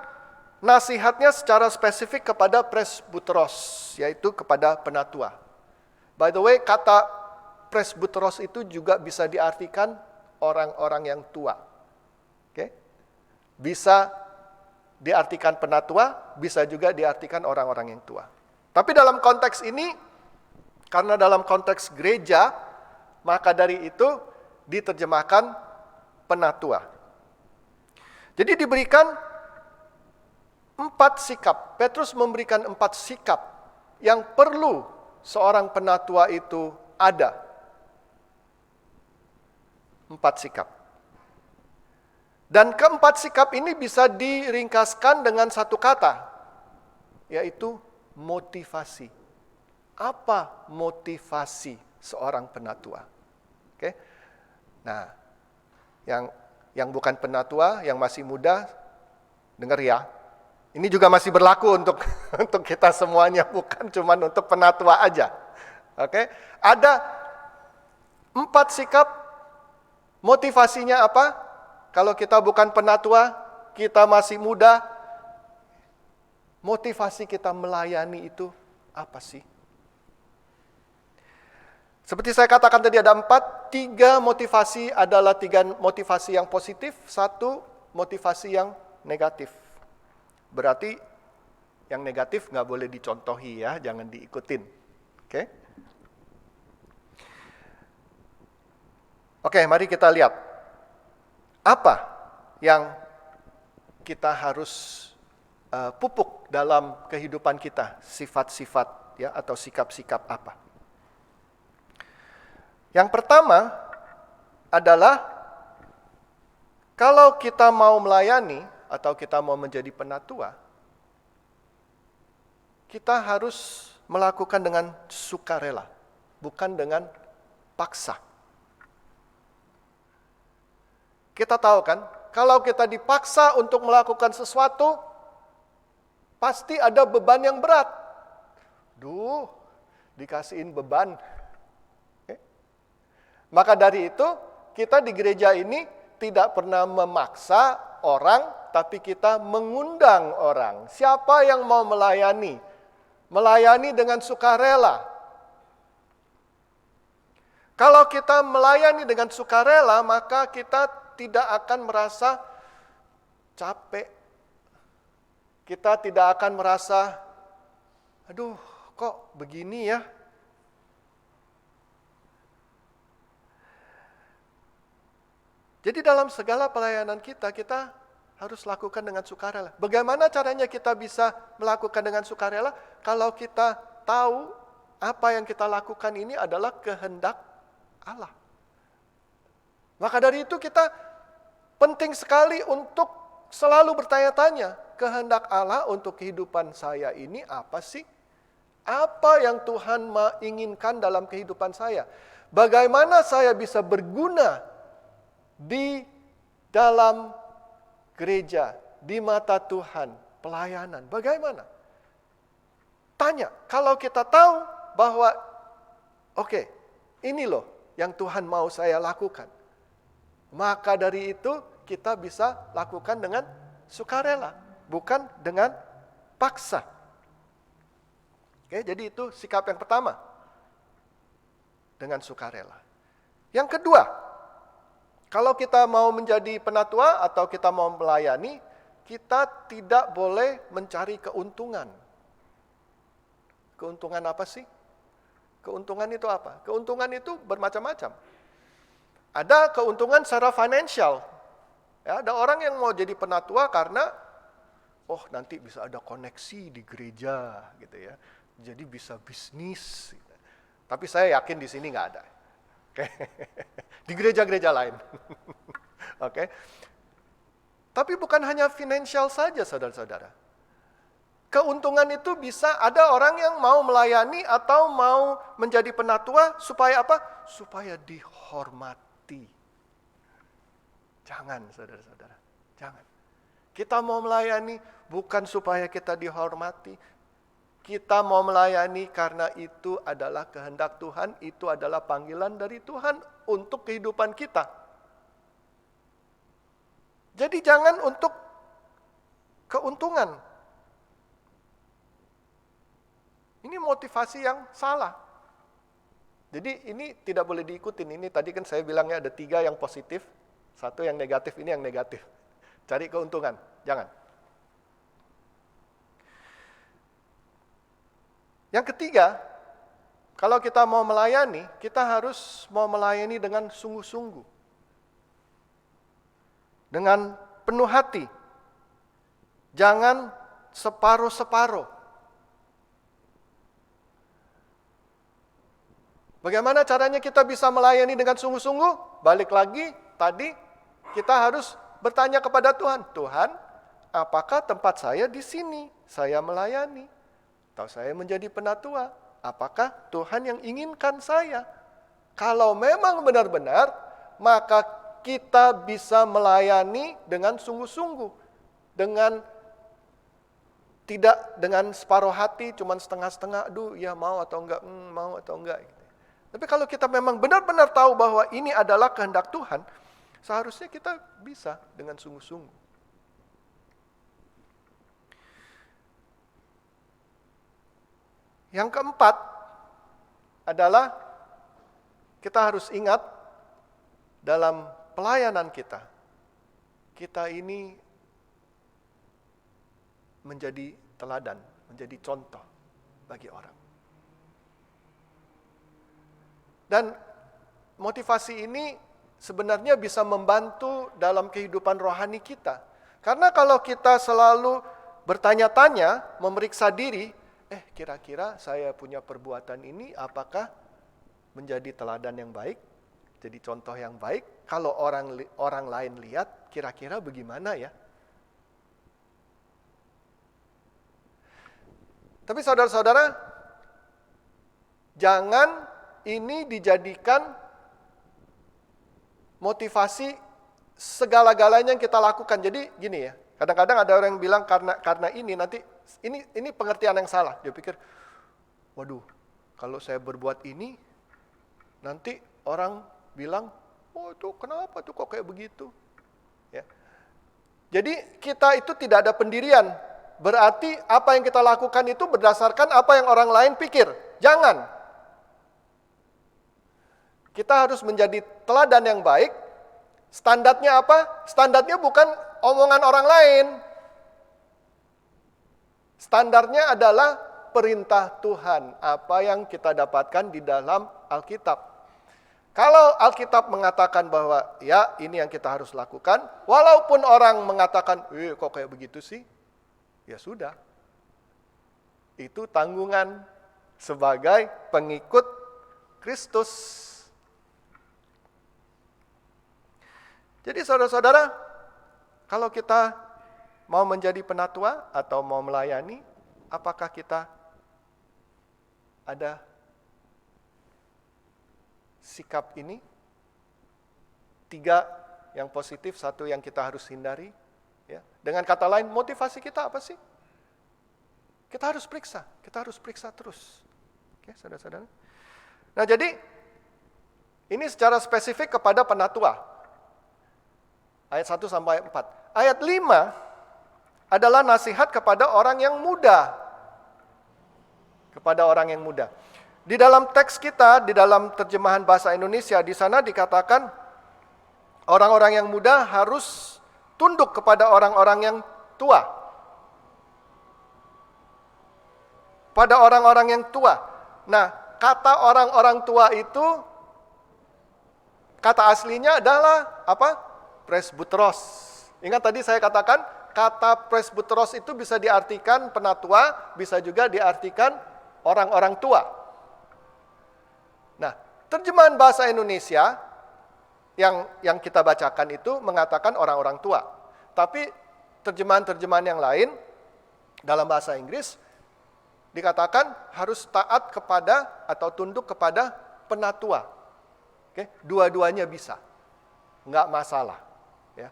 nasihatnya secara spesifik kepada presbuteros, yaitu kepada penatua. By the way, kata presbuteros itu juga bisa diartikan orang-orang yang tua. Oke? Bisa diartikan penatua, bisa juga diartikan orang-orang yang tua. Tapi dalam konteks ini, karena dalam konteks gereja, maka dari itu diterjemahkan penatua. Jadi diberikan 4 sikap. Petrus memberikan 4 sikap yang perlu seorang penatua itu ada. 4 sikap. Dan keempat sikap ini bisa diringkaskan dengan satu kata, yaitu motivasi. Apa motivasi seorang penatua? Oke. Nah, yang bukan penatua, yang masih muda, dengar ya. Ini juga masih berlaku untuk kita semuanya, bukan cuma untuk penatua aja. Oke? Ada 4 sikap, motivasinya apa? Kalau kita bukan penatua, kita masih muda, motivasi kita melayani itu apa sih? Seperti saya katakan tadi ada 4, 3 motivasi adalah 3 motivasi yang positif, 1 motivasi yang negatif. Berarti yang negatif nggak boleh dicontohi ya, jangan diikutin. Oke? Oke, mari kita lihat. Apa yang kita harus pupuk dalam kehidupan kita, sifat-sifat ya atau sikap-sikap apa? Yang pertama adalah kalau kita mau melayani atau kita mau menjadi penatua, kita harus melakukan dengan sukarela, bukan dengan paksa. Kita tahu kan, kalau kita dipaksa untuk melakukan sesuatu, pasti ada beban yang berat. Dikasihin beban. Maka dari itu, kita di gereja ini tidak pernah memaksa orang, tapi kita mengundang orang. Siapa yang mau melayani? Melayani dengan sukarela. Kalau kita melayani dengan sukarela, maka kita tidak akan merasa capek. Kita tidak akan merasa, aduh kok begini ya? Jadi dalam segala pelayanan kita harus lakukan dengan sukarela. Bagaimana caranya kita bisa melakukan dengan sukarela? Kalau kita tahu apa yang kita lakukan ini adalah kehendak Allah. Maka dari itu kita penting sekali untuk selalu bertanya-tanya, kehendak Allah untuk kehidupan saya ini apa sih? Apa yang Tuhan inginkan dalam kehidupan saya? Bagaimana saya bisa berguna di dalam gereja, di mata Tuhan, pelayanan, bagaimana? Tanya, kalau kita tahu bahwa, oke, ini loh yang Tuhan mau saya lakukan. Maka dari itu kita bisa lakukan dengan sukarela, bukan dengan paksa. Oke, jadi itu sikap yang pertama, dengan sukarela. Yang kedua, kalau kita mau menjadi penatua atau kita mau melayani, kita tidak boleh mencari keuntungan. Keuntungan apa sih? Keuntungan itu apa? Keuntungan itu bermacam-macam. Ada keuntungan secara financial. Ya, ada orang yang mau jadi penatua karena nanti bisa ada koneksi di gereja gitu ya. Jadi bisa bisnis. Tapi saya yakin di sini nggak ada. Oke. Di gereja-gereja lain. Oke. Tapi bukan hanya financial saja, saudara-saudara. Keuntungan itu bisa ada orang yang mau melayani atau mau menjadi penatua supaya apa? Supaya dihormati. Jangan, saudara-saudara. Jangan. Kita mau melayani bukan supaya kita dihormati. Kita mau melayani karena itu adalah kehendak Tuhan, itu adalah panggilan dari Tuhan untuk kehidupan kita. Jadi jangan untuk keuntungan. Ini motivasi yang salah. Jadi ini tidak boleh diikutin. Ini tadi kan saya bilangnya ada 3 yang positif, 1 yang negatif, ini yang negatif. Cari keuntungan, jangan. Yang ketiga, kalau kita mau melayani, kita harus mau melayani dengan sungguh-sungguh. Dengan penuh hati. Jangan separuh-separuh. Bagaimana caranya kita bisa melayani dengan sungguh-sungguh? Balik lagi, tadi kita harus bertanya kepada Tuhan. Tuhan, apakah tempat saya di sini? Saya melayani. Atau saya menjadi penatua? Apakah Tuhan yang inginkan saya? Kalau memang benar-benar, maka kita bisa melayani dengan sungguh-sungguh. Tidak dengan separuh hati, cuman setengah-setengah, aduh ya mau atau enggak. Gitu. Tapi kalau kita memang benar-benar tahu bahwa ini adalah kehendak Tuhan, seharusnya kita bisa dengan sungguh-sungguh. Yang keempat adalah kita harus ingat dalam pelayanan kita ini menjadi teladan, menjadi contoh bagi orang. Dan motivasi ini sebenarnya bisa membantu dalam kehidupan rohani kita. Karena kalau kita selalu bertanya-tanya, memeriksa diri, kira-kira saya punya perbuatan ini apakah menjadi teladan yang baik, jadi contoh yang baik? Kalau orang lain lihat, kira-kira bagaimana ya? Tapi saudara-saudara, jangan ini dijadikan motivasi segala-galanya yang kita lakukan. Jadi gini ya, kadang-kadang ada orang yang bilang karena ini nanti ini pengertian yang salah. Dia pikir, waduh, kalau saya berbuat ini nanti orang bilang, oh itu kenapa tuh kok kayak begitu? Ya. Jadi kita itu tidak ada pendirian. Berarti apa yang kita lakukan itu berdasarkan apa yang orang lain pikir. Jangan. Kita harus menjadi teladan yang baik. Standarnya apa? Standarnya bukan omongan orang lain. Standarnya adalah perintah Tuhan. Apa yang kita dapatkan di dalam Alkitab. Kalau Alkitab mengatakan bahwa ya ini yang kita harus lakukan. Walaupun orang mengatakan, kok kayak begitu sih? Ya sudah. Itu tanggungan sebagai pengikut Kristus. Jadi saudara-saudara, kalau kita mau menjadi penatua atau mau melayani, apakah kita ada sikap ini? 3 yang positif, 1 yang kita harus hindari. Ya. Dengan kata lain, motivasi kita apa sih? Kita harus periksa terus. Oke, saudara-saudara. Nah jadi, ini secara spesifik kepada penatua. Ayat 1 sampai 4. Ayat 5 adalah nasihat kepada orang yang muda. Kepada orang yang muda. Di dalam teks kita, di dalam terjemahan bahasa Indonesia, di sana dikatakan orang-orang yang muda harus tunduk kepada orang-orang yang tua. Pada orang-orang yang tua. Nah, kata orang-orang tua itu, kata aslinya adalah apa? Presbuteros. Ingat tadi saya katakan, kata presbuteros itu bisa diartikan penatua, bisa juga diartikan orang-orang tua. Nah, terjemahan bahasa Indonesia yang kita bacakan itu mengatakan orang-orang tua. Tapi terjemahan-terjemahan yang lain dalam bahasa Inggris dikatakan harus taat kepada atau tunduk kepada penatua. Oke, dua-duanya bisa. Enggak masalah. Ya.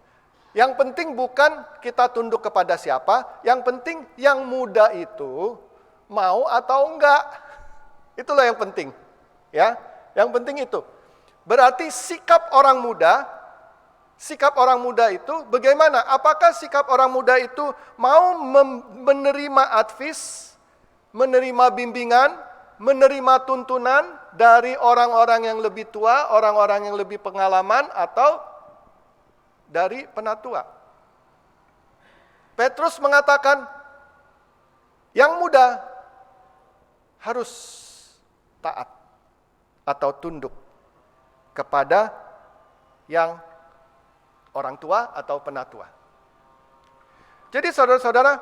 Yang penting bukan kita tunduk kepada siapa, yang penting yang muda itu mau atau enggak. Itulah yang penting. Ya, yang penting itu. Berarti sikap orang muda itu bagaimana? Apakah sikap orang muda itu mau menerima advis, menerima bimbingan, menerima tuntunan dari orang-orang yang lebih tua, orang-orang yang lebih pengalaman, atau dari penatua? Petrus mengatakan, yang muda harus taat atau tunduk kepada yang orang tua atau penatua. Jadi saudara-saudara,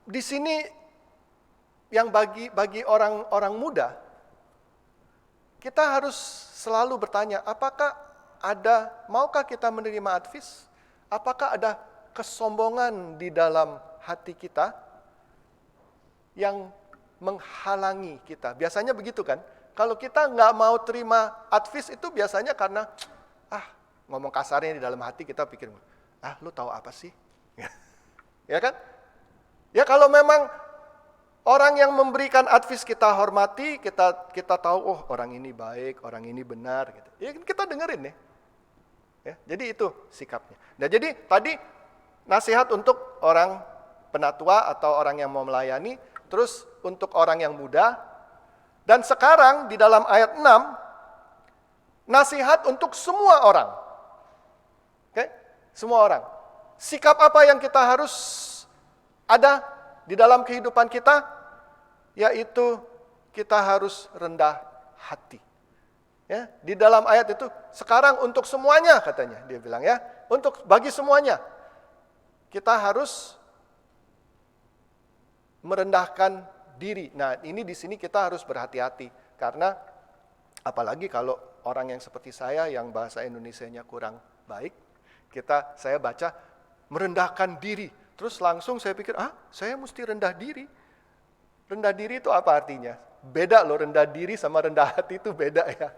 di sini yang bagi orang-orang muda, kita harus selalu bertanya, maukah kita menerima advis? Apakah ada kesombongan di dalam hati kita yang menghalangi kita? Biasanya begitu kan? Kalau kita nggak mau terima advis itu biasanya karena, ngomong kasarnya di dalam hati kita pikir, lu tahu apa sih? Ya kan? Ya kalau memang orang yang memberikan advis kita hormati, kita tahu, orang ini baik, orang ini benar, gitu. Ya kita dengerin ya. Jadi itu sikapnya. Nah jadi tadi nasihat untuk orang penatua atau orang yang mau melayani, terus untuk orang yang muda, dan sekarang di dalam ayat 6, nasihat untuk semua orang. Oke? Semua orang. Sikap apa yang kita harus ada di dalam kehidupan kita? Yaitu kita harus rendah hati. Ya, di dalam ayat itu, sekarang untuk semuanya katanya, dia bilang ya, bagi semuanya. Kita harus merendahkan diri. Nah, ini di sini kita harus berhati-hati karena apalagi kalau orang yang seperti saya yang bahasa Indonesianya kurang baik, saya baca merendahkan diri. Terus langsung saya pikir, saya mesti rendah diri. Rendah diri itu apa artinya? Beda loh, rendah diri sama rendah hati itu beda ya.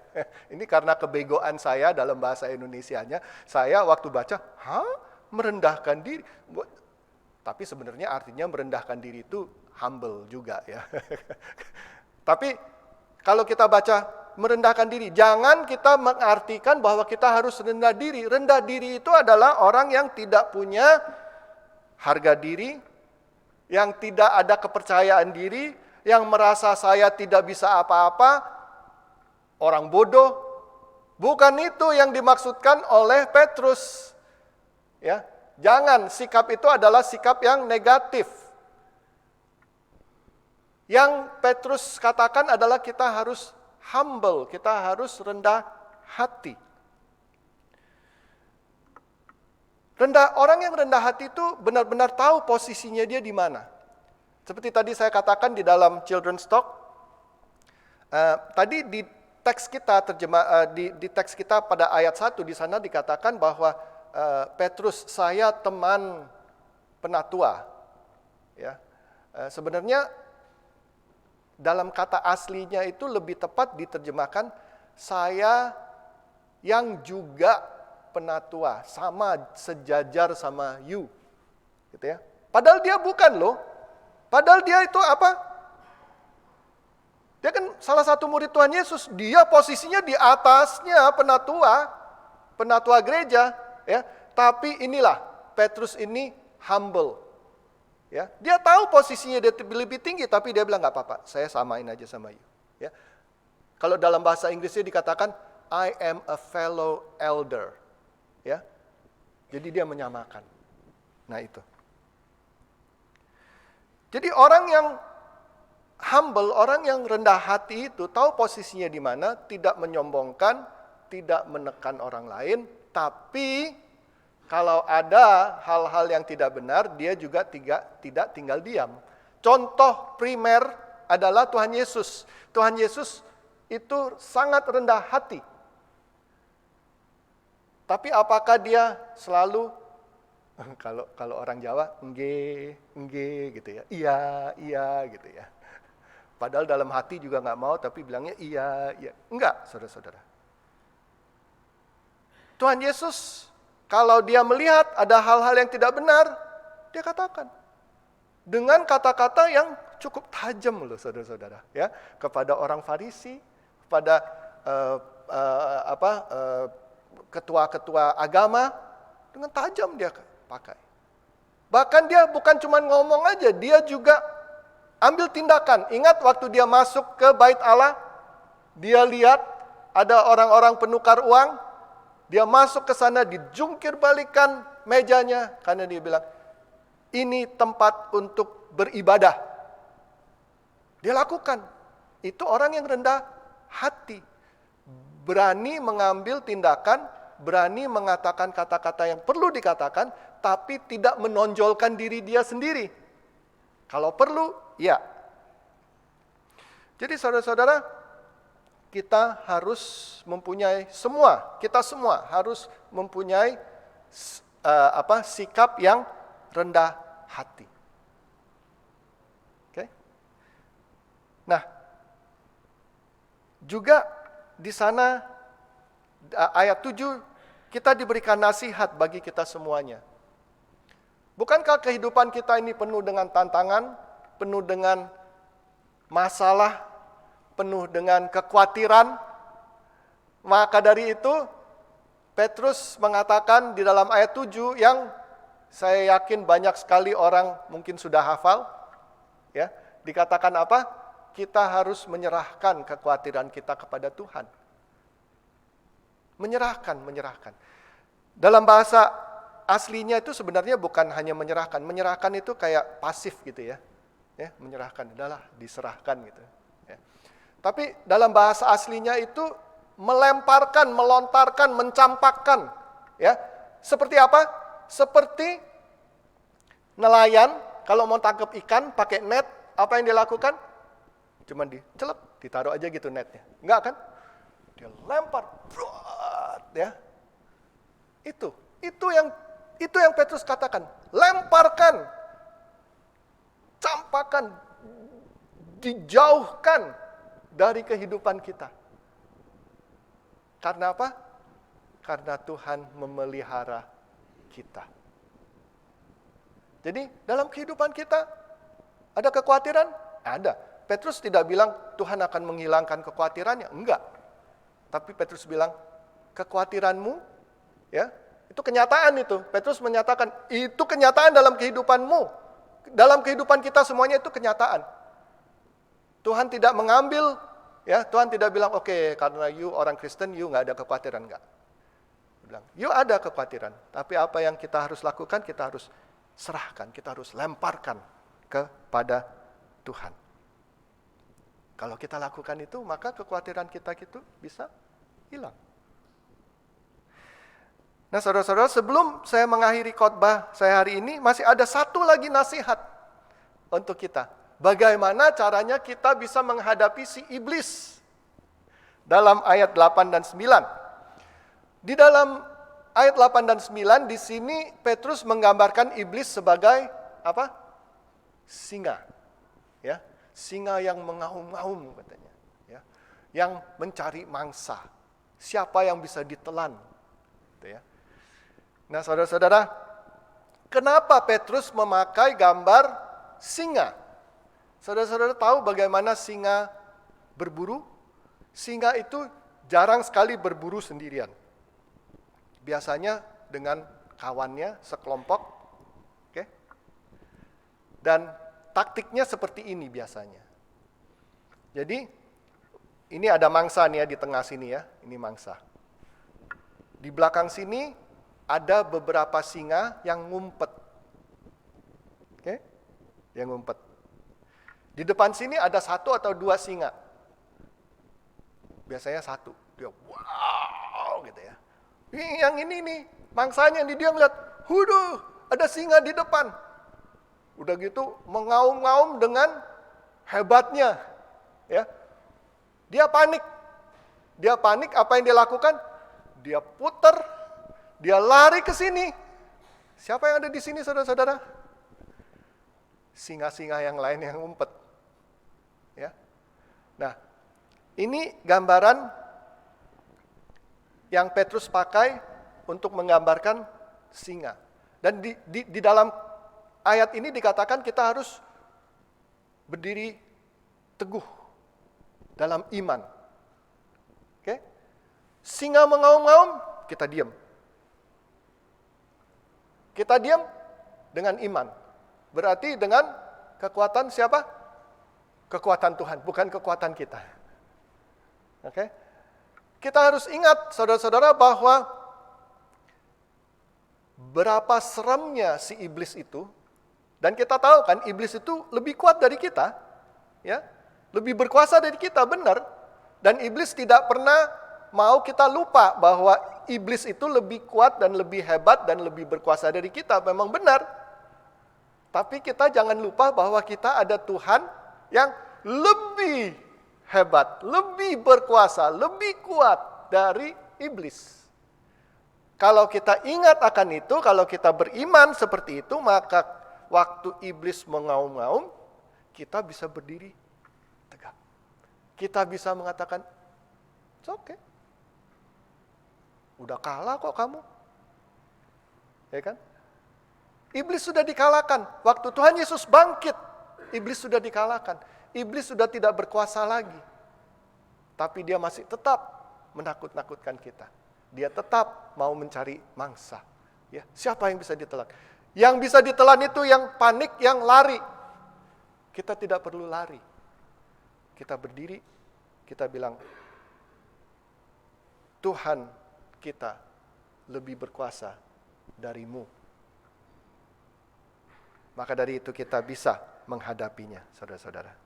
Ini karena kebegoan saya dalam bahasa Indonesianya, saya waktu baca, merendahkan diri. Tapi sebenarnya artinya merendahkan diri itu humble juga ya. Tapi kalau kita baca merendahkan diri, jangan kita mengartikan bahwa kita harus rendah diri. Rendah diri itu adalah orang yang tidak punya harga diri, yang tidak ada kepercayaan diri, yang merasa saya tidak bisa apa-apa, orang bodoh. Bukan itu yang dimaksudkan oleh Petrus. Ya, jangan, sikap itu adalah sikap yang negatif. Yang Petrus katakan adalah kita harus humble, kita harus rendah hati. Orang yang rendah hati itu benar-benar tahu posisinya dia di mana. Seperti tadi saya katakan di dalam Children's Talk, tadi di teks kita di teks kita pada ayat 1 di sana dikatakan bahwa Petrus, saya teman penatua. Ya, sebenarnya dalam kata aslinya itu lebih tepat diterjemahkan saya yang juga penatua, sama sejajar sama you. Gitu ya. Padahal dia bukan loh. Padahal dia itu apa? Dia kan salah satu murid Tuhan Yesus, dia posisinya di atasnya penatua gereja, ya. Tapi inilah Petrus ini humble. Ya, dia tahu posisinya dia lebih tinggi, tapi dia bilang nggak apa-apa, saya samain aja sama you. Ya. Kalau dalam bahasa Inggrisnya dikatakan I am a fellow elder. Ya. Jadi dia menyamakan. Nah itu. Jadi orang yang humble, orang yang rendah hati itu tahu posisinya di mana, tidak menyombongkan, tidak menekan orang lain, tapi kalau ada hal-hal yang tidak benar, dia juga tidak tinggal diam. Contoh primer adalah Tuhan Yesus. Tuhan Yesus itu sangat rendah hati. Tapi apakah dia selalu kalau orang Jawa engge gitu ya. Iya gitu ya. Padahal dalam hati juga nggak mau, tapi bilangnya iya. Enggak, saudara-saudara. Tuhan Yesus, kalau dia melihat ada hal-hal yang tidak benar, dia katakan. Dengan kata-kata yang cukup tajam loh, saudara-saudara. Ya, kepada orang Farisi, kepada ketua-ketua agama, dengan tajam dia pakai. Bahkan dia bukan cuma ngomong aja, dia juga ambil tindakan. Ingat waktu dia masuk ke bait Allah, dia lihat ada orang-orang penukar uang, dia masuk ke sana, dijungkir balikan mejanya, karena dia bilang, ini tempat untuk beribadah. Dia lakukan. Itu orang yang rendah hati. Berani mengambil tindakan, berani mengatakan kata-kata yang perlu dikatakan, tapi tidak menonjolkan diri dia sendiri. Kalau perlu, ya. Jadi saudara-saudara, kita harus mempunyai kita semua harus mempunyai sikap yang rendah hati. Oke? Nah, juga di sana ayat 7 kita diberikan nasihat bagi kita semuanya. Bukankah kehidupan kita ini penuh dengan tantangan, penuh dengan masalah, penuh dengan kekhawatiran? Maka dari itu, Petrus mengatakan di dalam ayat 7 yang saya yakin banyak sekali orang mungkin sudah hafal. Ya, dikatakan apa? Kita harus menyerahkan kekhawatiran kita kepada Tuhan. Menyerahkan. Dalam bahasa aslinya itu sebenarnya bukan hanya menyerahkan. Menyerahkan itu kayak pasif gitu ya. Ya, menyerahkan, adalah diserahkan gitu. Ya. Tapi dalam bahasa aslinya itu melemparkan, melontarkan, mencampakkan. Ya. Seperti apa? Seperti nelayan kalau mau tangkap ikan pakai net, apa yang dia lakukan? Cuman dicelep, ditaruh aja gitu netnya. Enggak kan? Dia lempar, ya. Itu yang Petrus katakan, lemparkan, campakkan, dijauhkan dari kehidupan kita. Karena apa? Karena Tuhan memelihara kita. Jadi dalam kehidupan kita ada kekhawatiran? Ada. Petrus tidak bilang Tuhan akan menghilangkan kekhawatirannya, enggak. Tapi Petrus bilang kekhawatiranmu, ya, itu kenyataan itu. Petrus menyatakan itu kenyataan dalam kehidupanmu. Dalam kehidupan kita semuanya itu kenyataan. Tuhan tidak mengambil, ya, Tuhan tidak bilang oke, karena you orang Kristen you nggak ada kekhawatiran, enggak. Dia bilang you ada kekhawatiran, tapi apa yang kita harus lakukan? Kita harus serahkan, kita harus lemparkan kepada Tuhan. Kalau kita lakukan itu, maka kekhawatiran kita itu bisa hilang. Nah, saudara-saudara, sebelum saya mengakhiri khotbah saya hari ini, masih ada satu lagi nasihat untuk kita. Bagaimana caranya kita bisa menghadapi si iblis? Dalam ayat 8 dan 9. Di dalam ayat 8 dan 9, di sini Petrus menggambarkan iblis sebagai apa? Singa. Ya, singa yang mengaum-ngaum katanya, ya. Yang mencari mangsa. Siapa yang bisa ditelan? Gitu ya. Nah, saudara-saudara, kenapa Petrus memakai gambar singa? Saudara-saudara tahu bagaimana singa berburu? Singa itu jarang sekali berburu sendirian. Biasanya dengan kawannya sekelompok. Oke? Dan taktiknya seperti ini biasanya. Jadi, ini ada mangsa nih ya di tengah sini ya. Ini mangsa. Di belakang sini ada beberapa singa yang ngumpet. Oke? Yang ngumpet. Di depan sini ada 1 atau 2 singa. Biasanya 1. Dia wow gitu ya. Yang ini nih, mangsanya dia ngeliat, huduh, ada singa di depan. Udah gitu mengaum-ngaum dengan hebatnya. Ya. Dia panik. Dia panik, apa yang dia lakukan? Dia putar, dia lari ke sini. Siapa yang ada di sini, saudara-saudara? Singa-singa yang lain yang ngumpet. Ya. Nah, ini gambaran yang Petrus pakai untuk menggambarkan singa. Dan di dalam ayat ini dikatakan kita harus berdiri teguh dalam iman. Oke? Singa mengaum-ngaum, kita diam. Kita diam dengan iman. Berarti dengan kekuatan siapa? Kekuatan Tuhan, bukan kekuatan kita. Oke? Kita harus ingat, saudara-saudara, bahwa berapa seremnya si iblis itu, dan kita tahu kan iblis itu lebih kuat dari kita, ya, lebih berkuasa dari kita, benar. Dan iblis tidak pernah mau kita lupa bahwa iblis itu lebih kuat dan lebih hebat dan lebih berkuasa dari kita, memang benar. Tapi kita jangan lupa bahwa kita ada Tuhan yang lebih hebat, lebih berkuasa, lebih kuat dari iblis. Kalau kita ingat akan itu, kalau kita beriman seperti itu, maka waktu iblis mengaum-ngaum, kita bisa berdiri tegak. Kita bisa mengatakan, it's okay. Udah kalah kok kamu. Ya kan? Iblis sudah dikalahkan. Waktu Tuhan Yesus bangkit, iblis sudah dikalahkan. Iblis sudah tidak berkuasa lagi. Tapi dia masih tetap menakut-nakutkan kita. Dia tetap mau mencari mangsa. Ya, siapa yang bisa ditelan? Yang bisa ditelan itu yang panik, yang lari. Kita tidak perlu lari. Kita berdiri, kita bilang, Tuhan kita lebih berkuasa darimu. Maka dari itu kita bisa menghadapinya, saudara-saudara.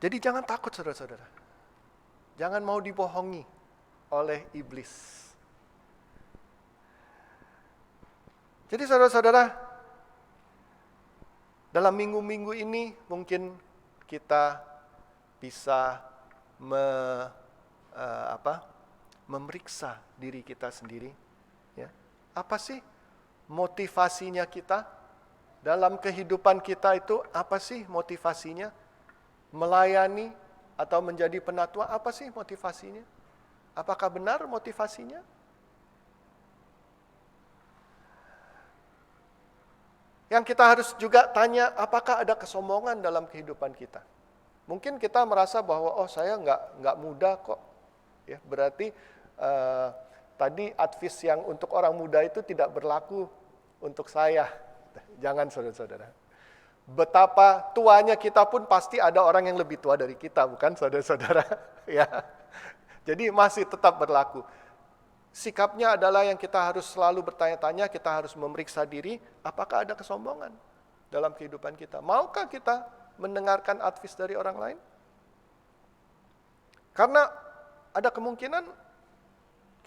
Jadi jangan takut, saudara-saudara. Jangan mau dibohongi oleh iblis. Jadi saudara-saudara, dalam minggu-minggu ini mungkin kita bisa memeriksa diri kita sendiri. Ya. Apa sih motivasinya kita? Dalam kehidupan kita itu apa sih motivasinya? Melayani atau menjadi penatua, apa sih motivasinya? Apakah benar motivasinya? Yang kita harus juga tanya, apakah ada kesombongan dalam kehidupan kita? Mungkin kita merasa bahwa, oh saya nggak muda kok. Ya, berarti tadi advice yang untuk orang muda itu tidak berlaku untuk saya. Jangan, saudara-saudara. Betapa tuanya kita pun pasti ada orang yang lebih tua dari kita, bukan saudara-saudara? Ya. Jadi masih tetap berlaku. Sikapnya adalah yang kita harus selalu bertanya-tanya, kita harus memeriksa diri, apakah ada kesombongan dalam kehidupan kita? Maukah kita mendengarkan advice dari orang lain? Karena ada kemungkinan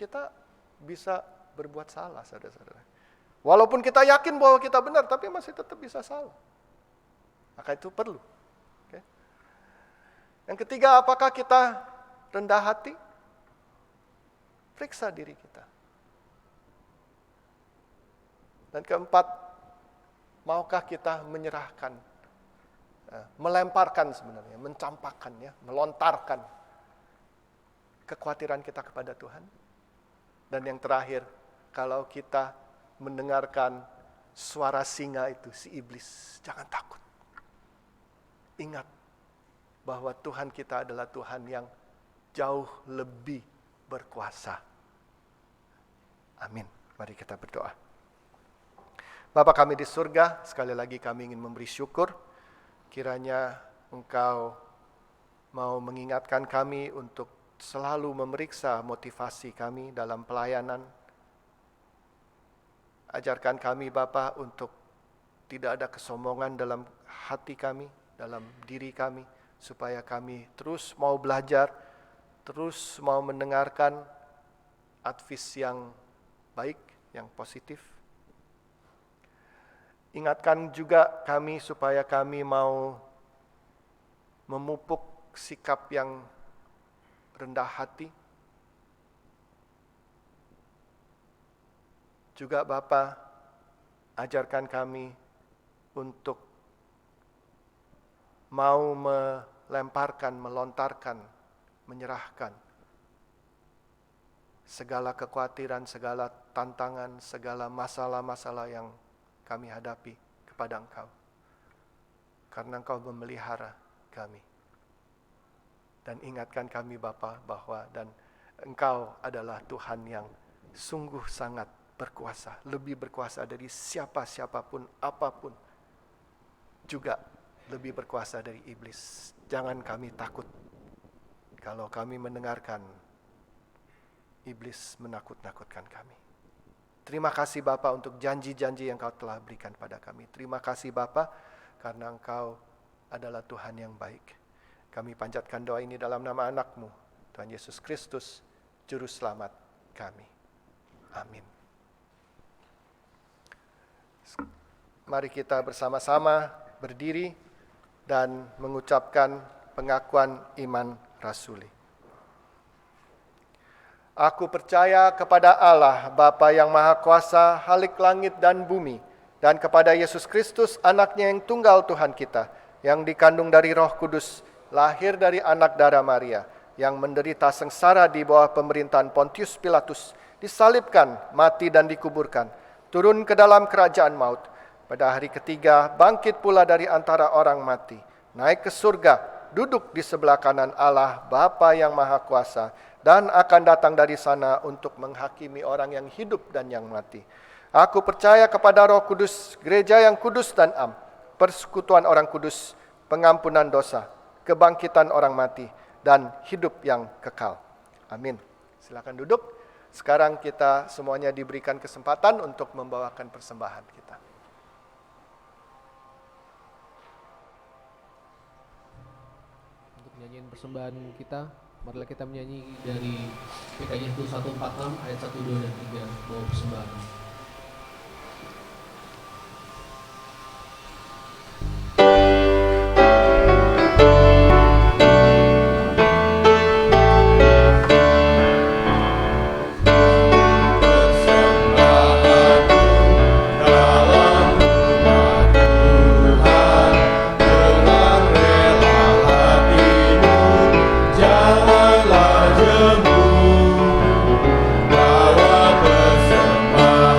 kita bisa berbuat salah, saudara-saudara. Walaupun kita yakin bahwa kita benar, tapi masih tetap bisa salah. Maka itu perlu. Oke. Yang ketiga, apakah kita rendah hati? Periksa diri kita. Dan keempat, maukah kita menyerahkan, melemparkan sebenarnya, mencampakkan, ya, melontarkan kekhawatiran kita kepada Tuhan. Dan yang terakhir, kalau kita mendengarkan suara singa itu, si iblis, jangan takut. Ingat bahwa Tuhan kita adalah Tuhan yang jauh lebih berkuasa. Amin. Mari kita berdoa. Bapa kami di surga, sekali lagi kami ingin memberi syukur. Kiranya Engkau mau mengingatkan kami untuk selalu memeriksa motivasi kami dalam pelayanan. Ajarkan kami Bapa untuk tidak ada kesombongan dalam hati kami, dalam diri kami, supaya kami terus mau belajar, terus mau mendengarkan advice yang baik, yang positif. Ingatkan juga kami supaya kami mau memupuk sikap yang rendah hati. Juga Bapa, ajarkan kami untuk mau melemparkan, melontarkan, menyerahkan segala kekhawatiran, segala tantangan, segala masalah-masalah yang kami hadapi kepada Engkau. Karena Engkau memelihara kami. Dan ingatkan kami Bapa bahwa dan Engkau adalah Tuhan yang sungguh sangat berkuasa, lebih berkuasa dari siapapun, apapun. Juga lebih berkuasa dari iblis. Jangan kami takut kalau kami mendengarkan iblis menakut-nakutkan kami. Terima kasih Bapa untuk janji-janji yang Kau telah berikan pada kami. Terima kasih Bapa karena Engkau adalah Tuhan yang baik. Kami panjatkan doa ini dalam nama anak-Mu, Tuhan Yesus Kristus, Juru Selamat kami. Amin. Mari kita bersama-sama berdiri dan mengucapkan pengakuan iman rasuli. Aku percaya kepada Allah, Bapa yang Maha Kuasa, Khalik langit dan bumi, dan kepada Yesus Kristus, Anaknya yang tunggal Tuhan kita, yang dikandung dari Roh Kudus, lahir dari anak darah Maria, yang menderita sengsara di bawah pemerintahan Pontius Pilatus, disalibkan, mati dan dikuburkan, turun ke dalam kerajaan maut, pada hari ketiga bangkit pula dari antara orang mati, naik ke surga, duduk di sebelah kanan Allah Bapa yang Maha Kuasa, dan akan datang dari sana untuk menghakimi orang yang hidup dan yang mati. Aku percaya kepada Roh Kudus, gereja yang kudus dan am, persekutuan orang kudus, pengampunan dosa, kebangkitan orang mati, dan hidup yang kekal. Amin. Silakan duduk. Sekarang kita semuanya diberikan kesempatan untuk membawakan persembahan kita. Untuk nyanyian persembahan kita, marilah kita menyanyi dari PKJ 146 ayat 1, 2, dan 3 bahwa persembahan. Janganlah jemu, bawa persembahan.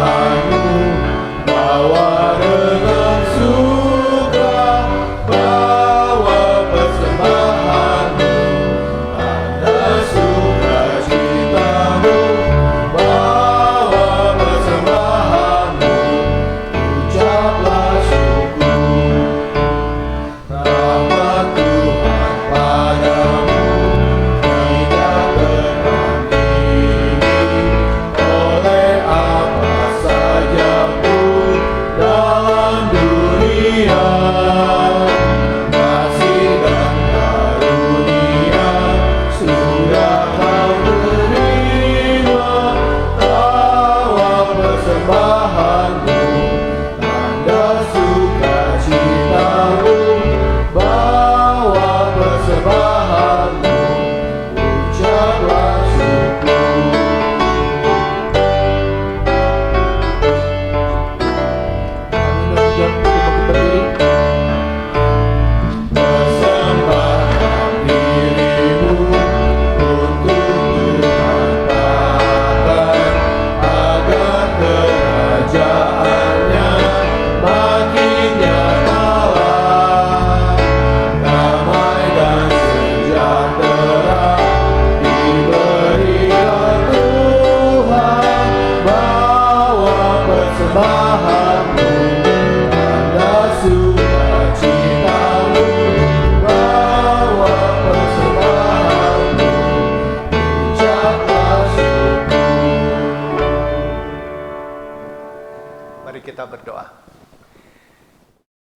kita berdoa.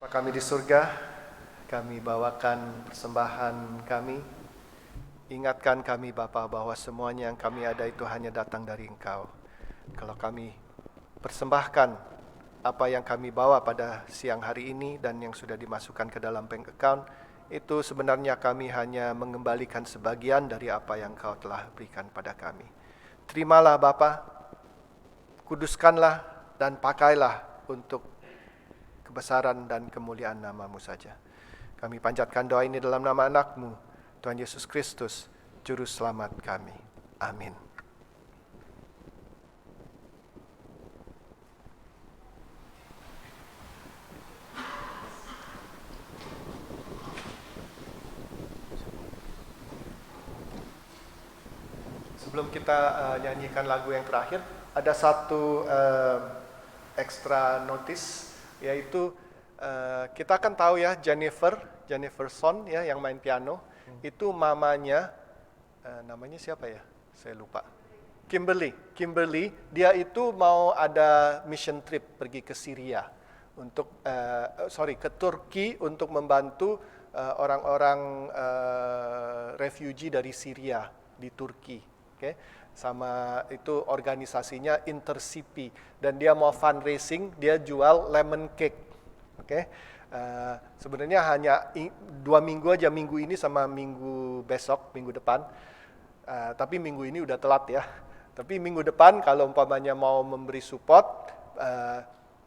Bapa kami di surga, kami bawakan persembahan kami. Ingatkan kami Bapa bahwa semuanya yang kami ada itu hanya datang dari Engkau. Kalau kami persembahkan apa yang kami bawa pada siang hari ini dan yang sudah dimasukkan ke dalam bank account, itu sebenarnya kami hanya mengembalikan sebagian dari apa yang Kau telah berikan pada kami. Terimalah Bapa, kuduskanlah dan pakailah untuk kebesaran dan kemuliaan nama-Mu saja. Kami panjatkan doa ini dalam nama anak-Mu, Tuhan Yesus Kristus, Juru Selamat kami. Amin. Sebelum kita nyanyikan lagu yang terakhir, ada satu extra notice, yaitu kita kan tahu ya Jennifer Son ya yang main piano, itu mamanya namanya siapa ya? Saya lupa. Kimberly, dia itu mau ada mission trip pergi ke Syria untuk ke Turki untuk membantu orang-orang refugee dari Syria di Turki. Okay. Sama itu organisasinya Intercipi, dan dia mau fundraising, dia jual lemon cake. Okay. Sebenarnya hanya 2 minggu aja, minggu ini sama minggu besok, minggu depan. Tapi minggu ini udah telat ya. Tapi minggu depan kalau umpamanya mau memberi support,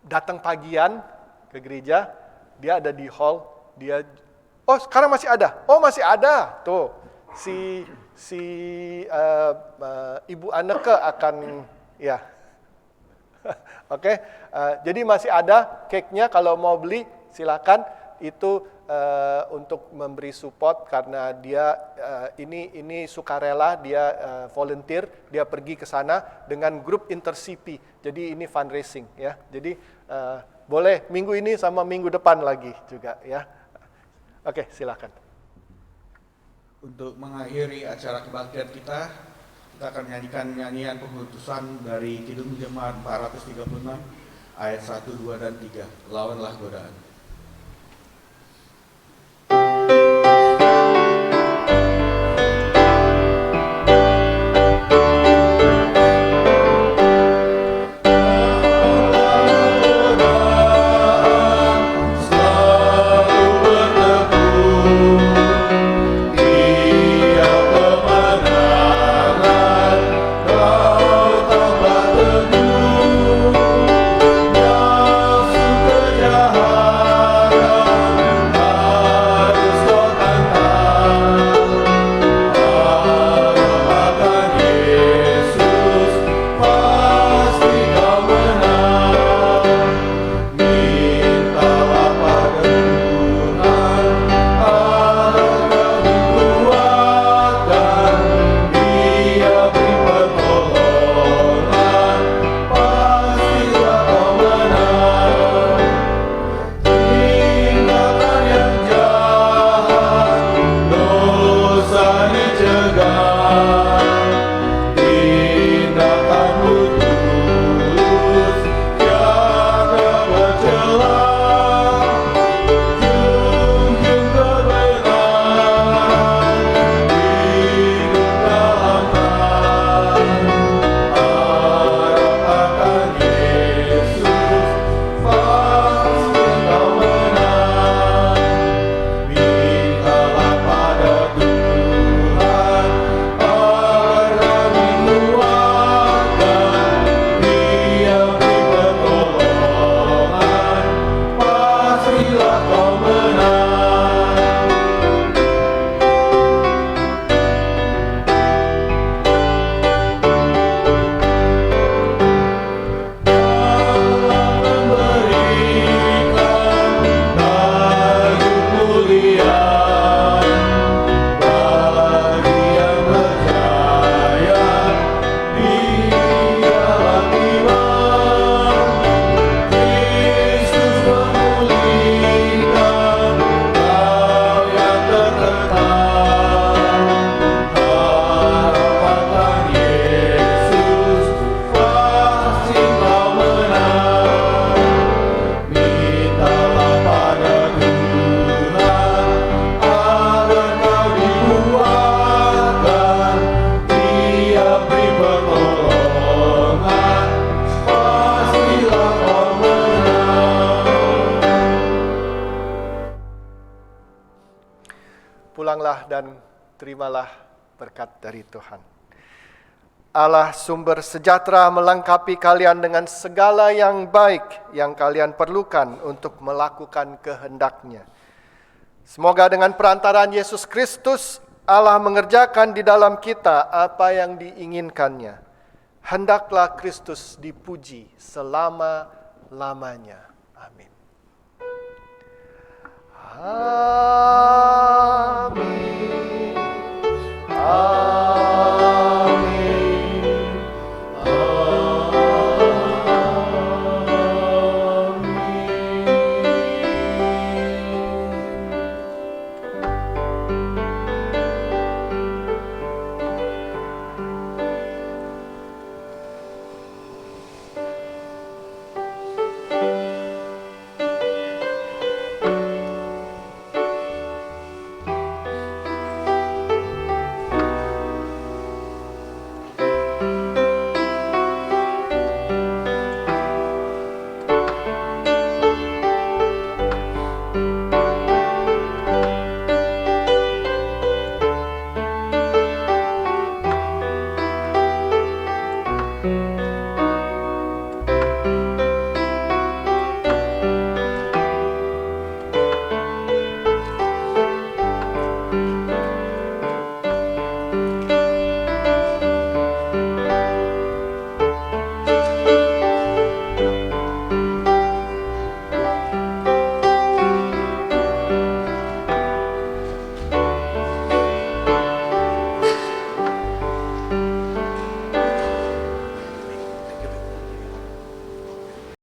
datang pagian ke gereja, dia ada di hall, sekarang masih ada. Oh, masih ada. Tuh. Si Ibu Anneke akan ya. Oke. Jadi masih ada cake-nya, kalau mau beli silakan. Itu untuk memberi support karena dia ini sukarela, dia volunteer, dia pergi ke sana dengan grup Intercipi. Jadi ini fundraising ya. Jadi boleh minggu ini sama minggu depan lagi juga ya. Oke, silakan. Untuk mengakhiri acara kebaktian kita akan nyanyikan nyanyian pengutusan dari Kidung Jemaat 436 ayat 1, 2, dan 3. Lawanlah godaan. Kejahatan Berdoalah dan terimalah berkat dari Tuhan. Allah sumber sejahtera melengkapi kalian dengan segala yang baik yang kalian perlukan untuk melakukan kehendak-Nya. Semoga dengan perantaraan Yesus Kristus, Allah mengerjakan di dalam kita apa yang diinginkannya. Hendaklah Kristus dipuji selama-lamanya. Amin. Amin. Amin.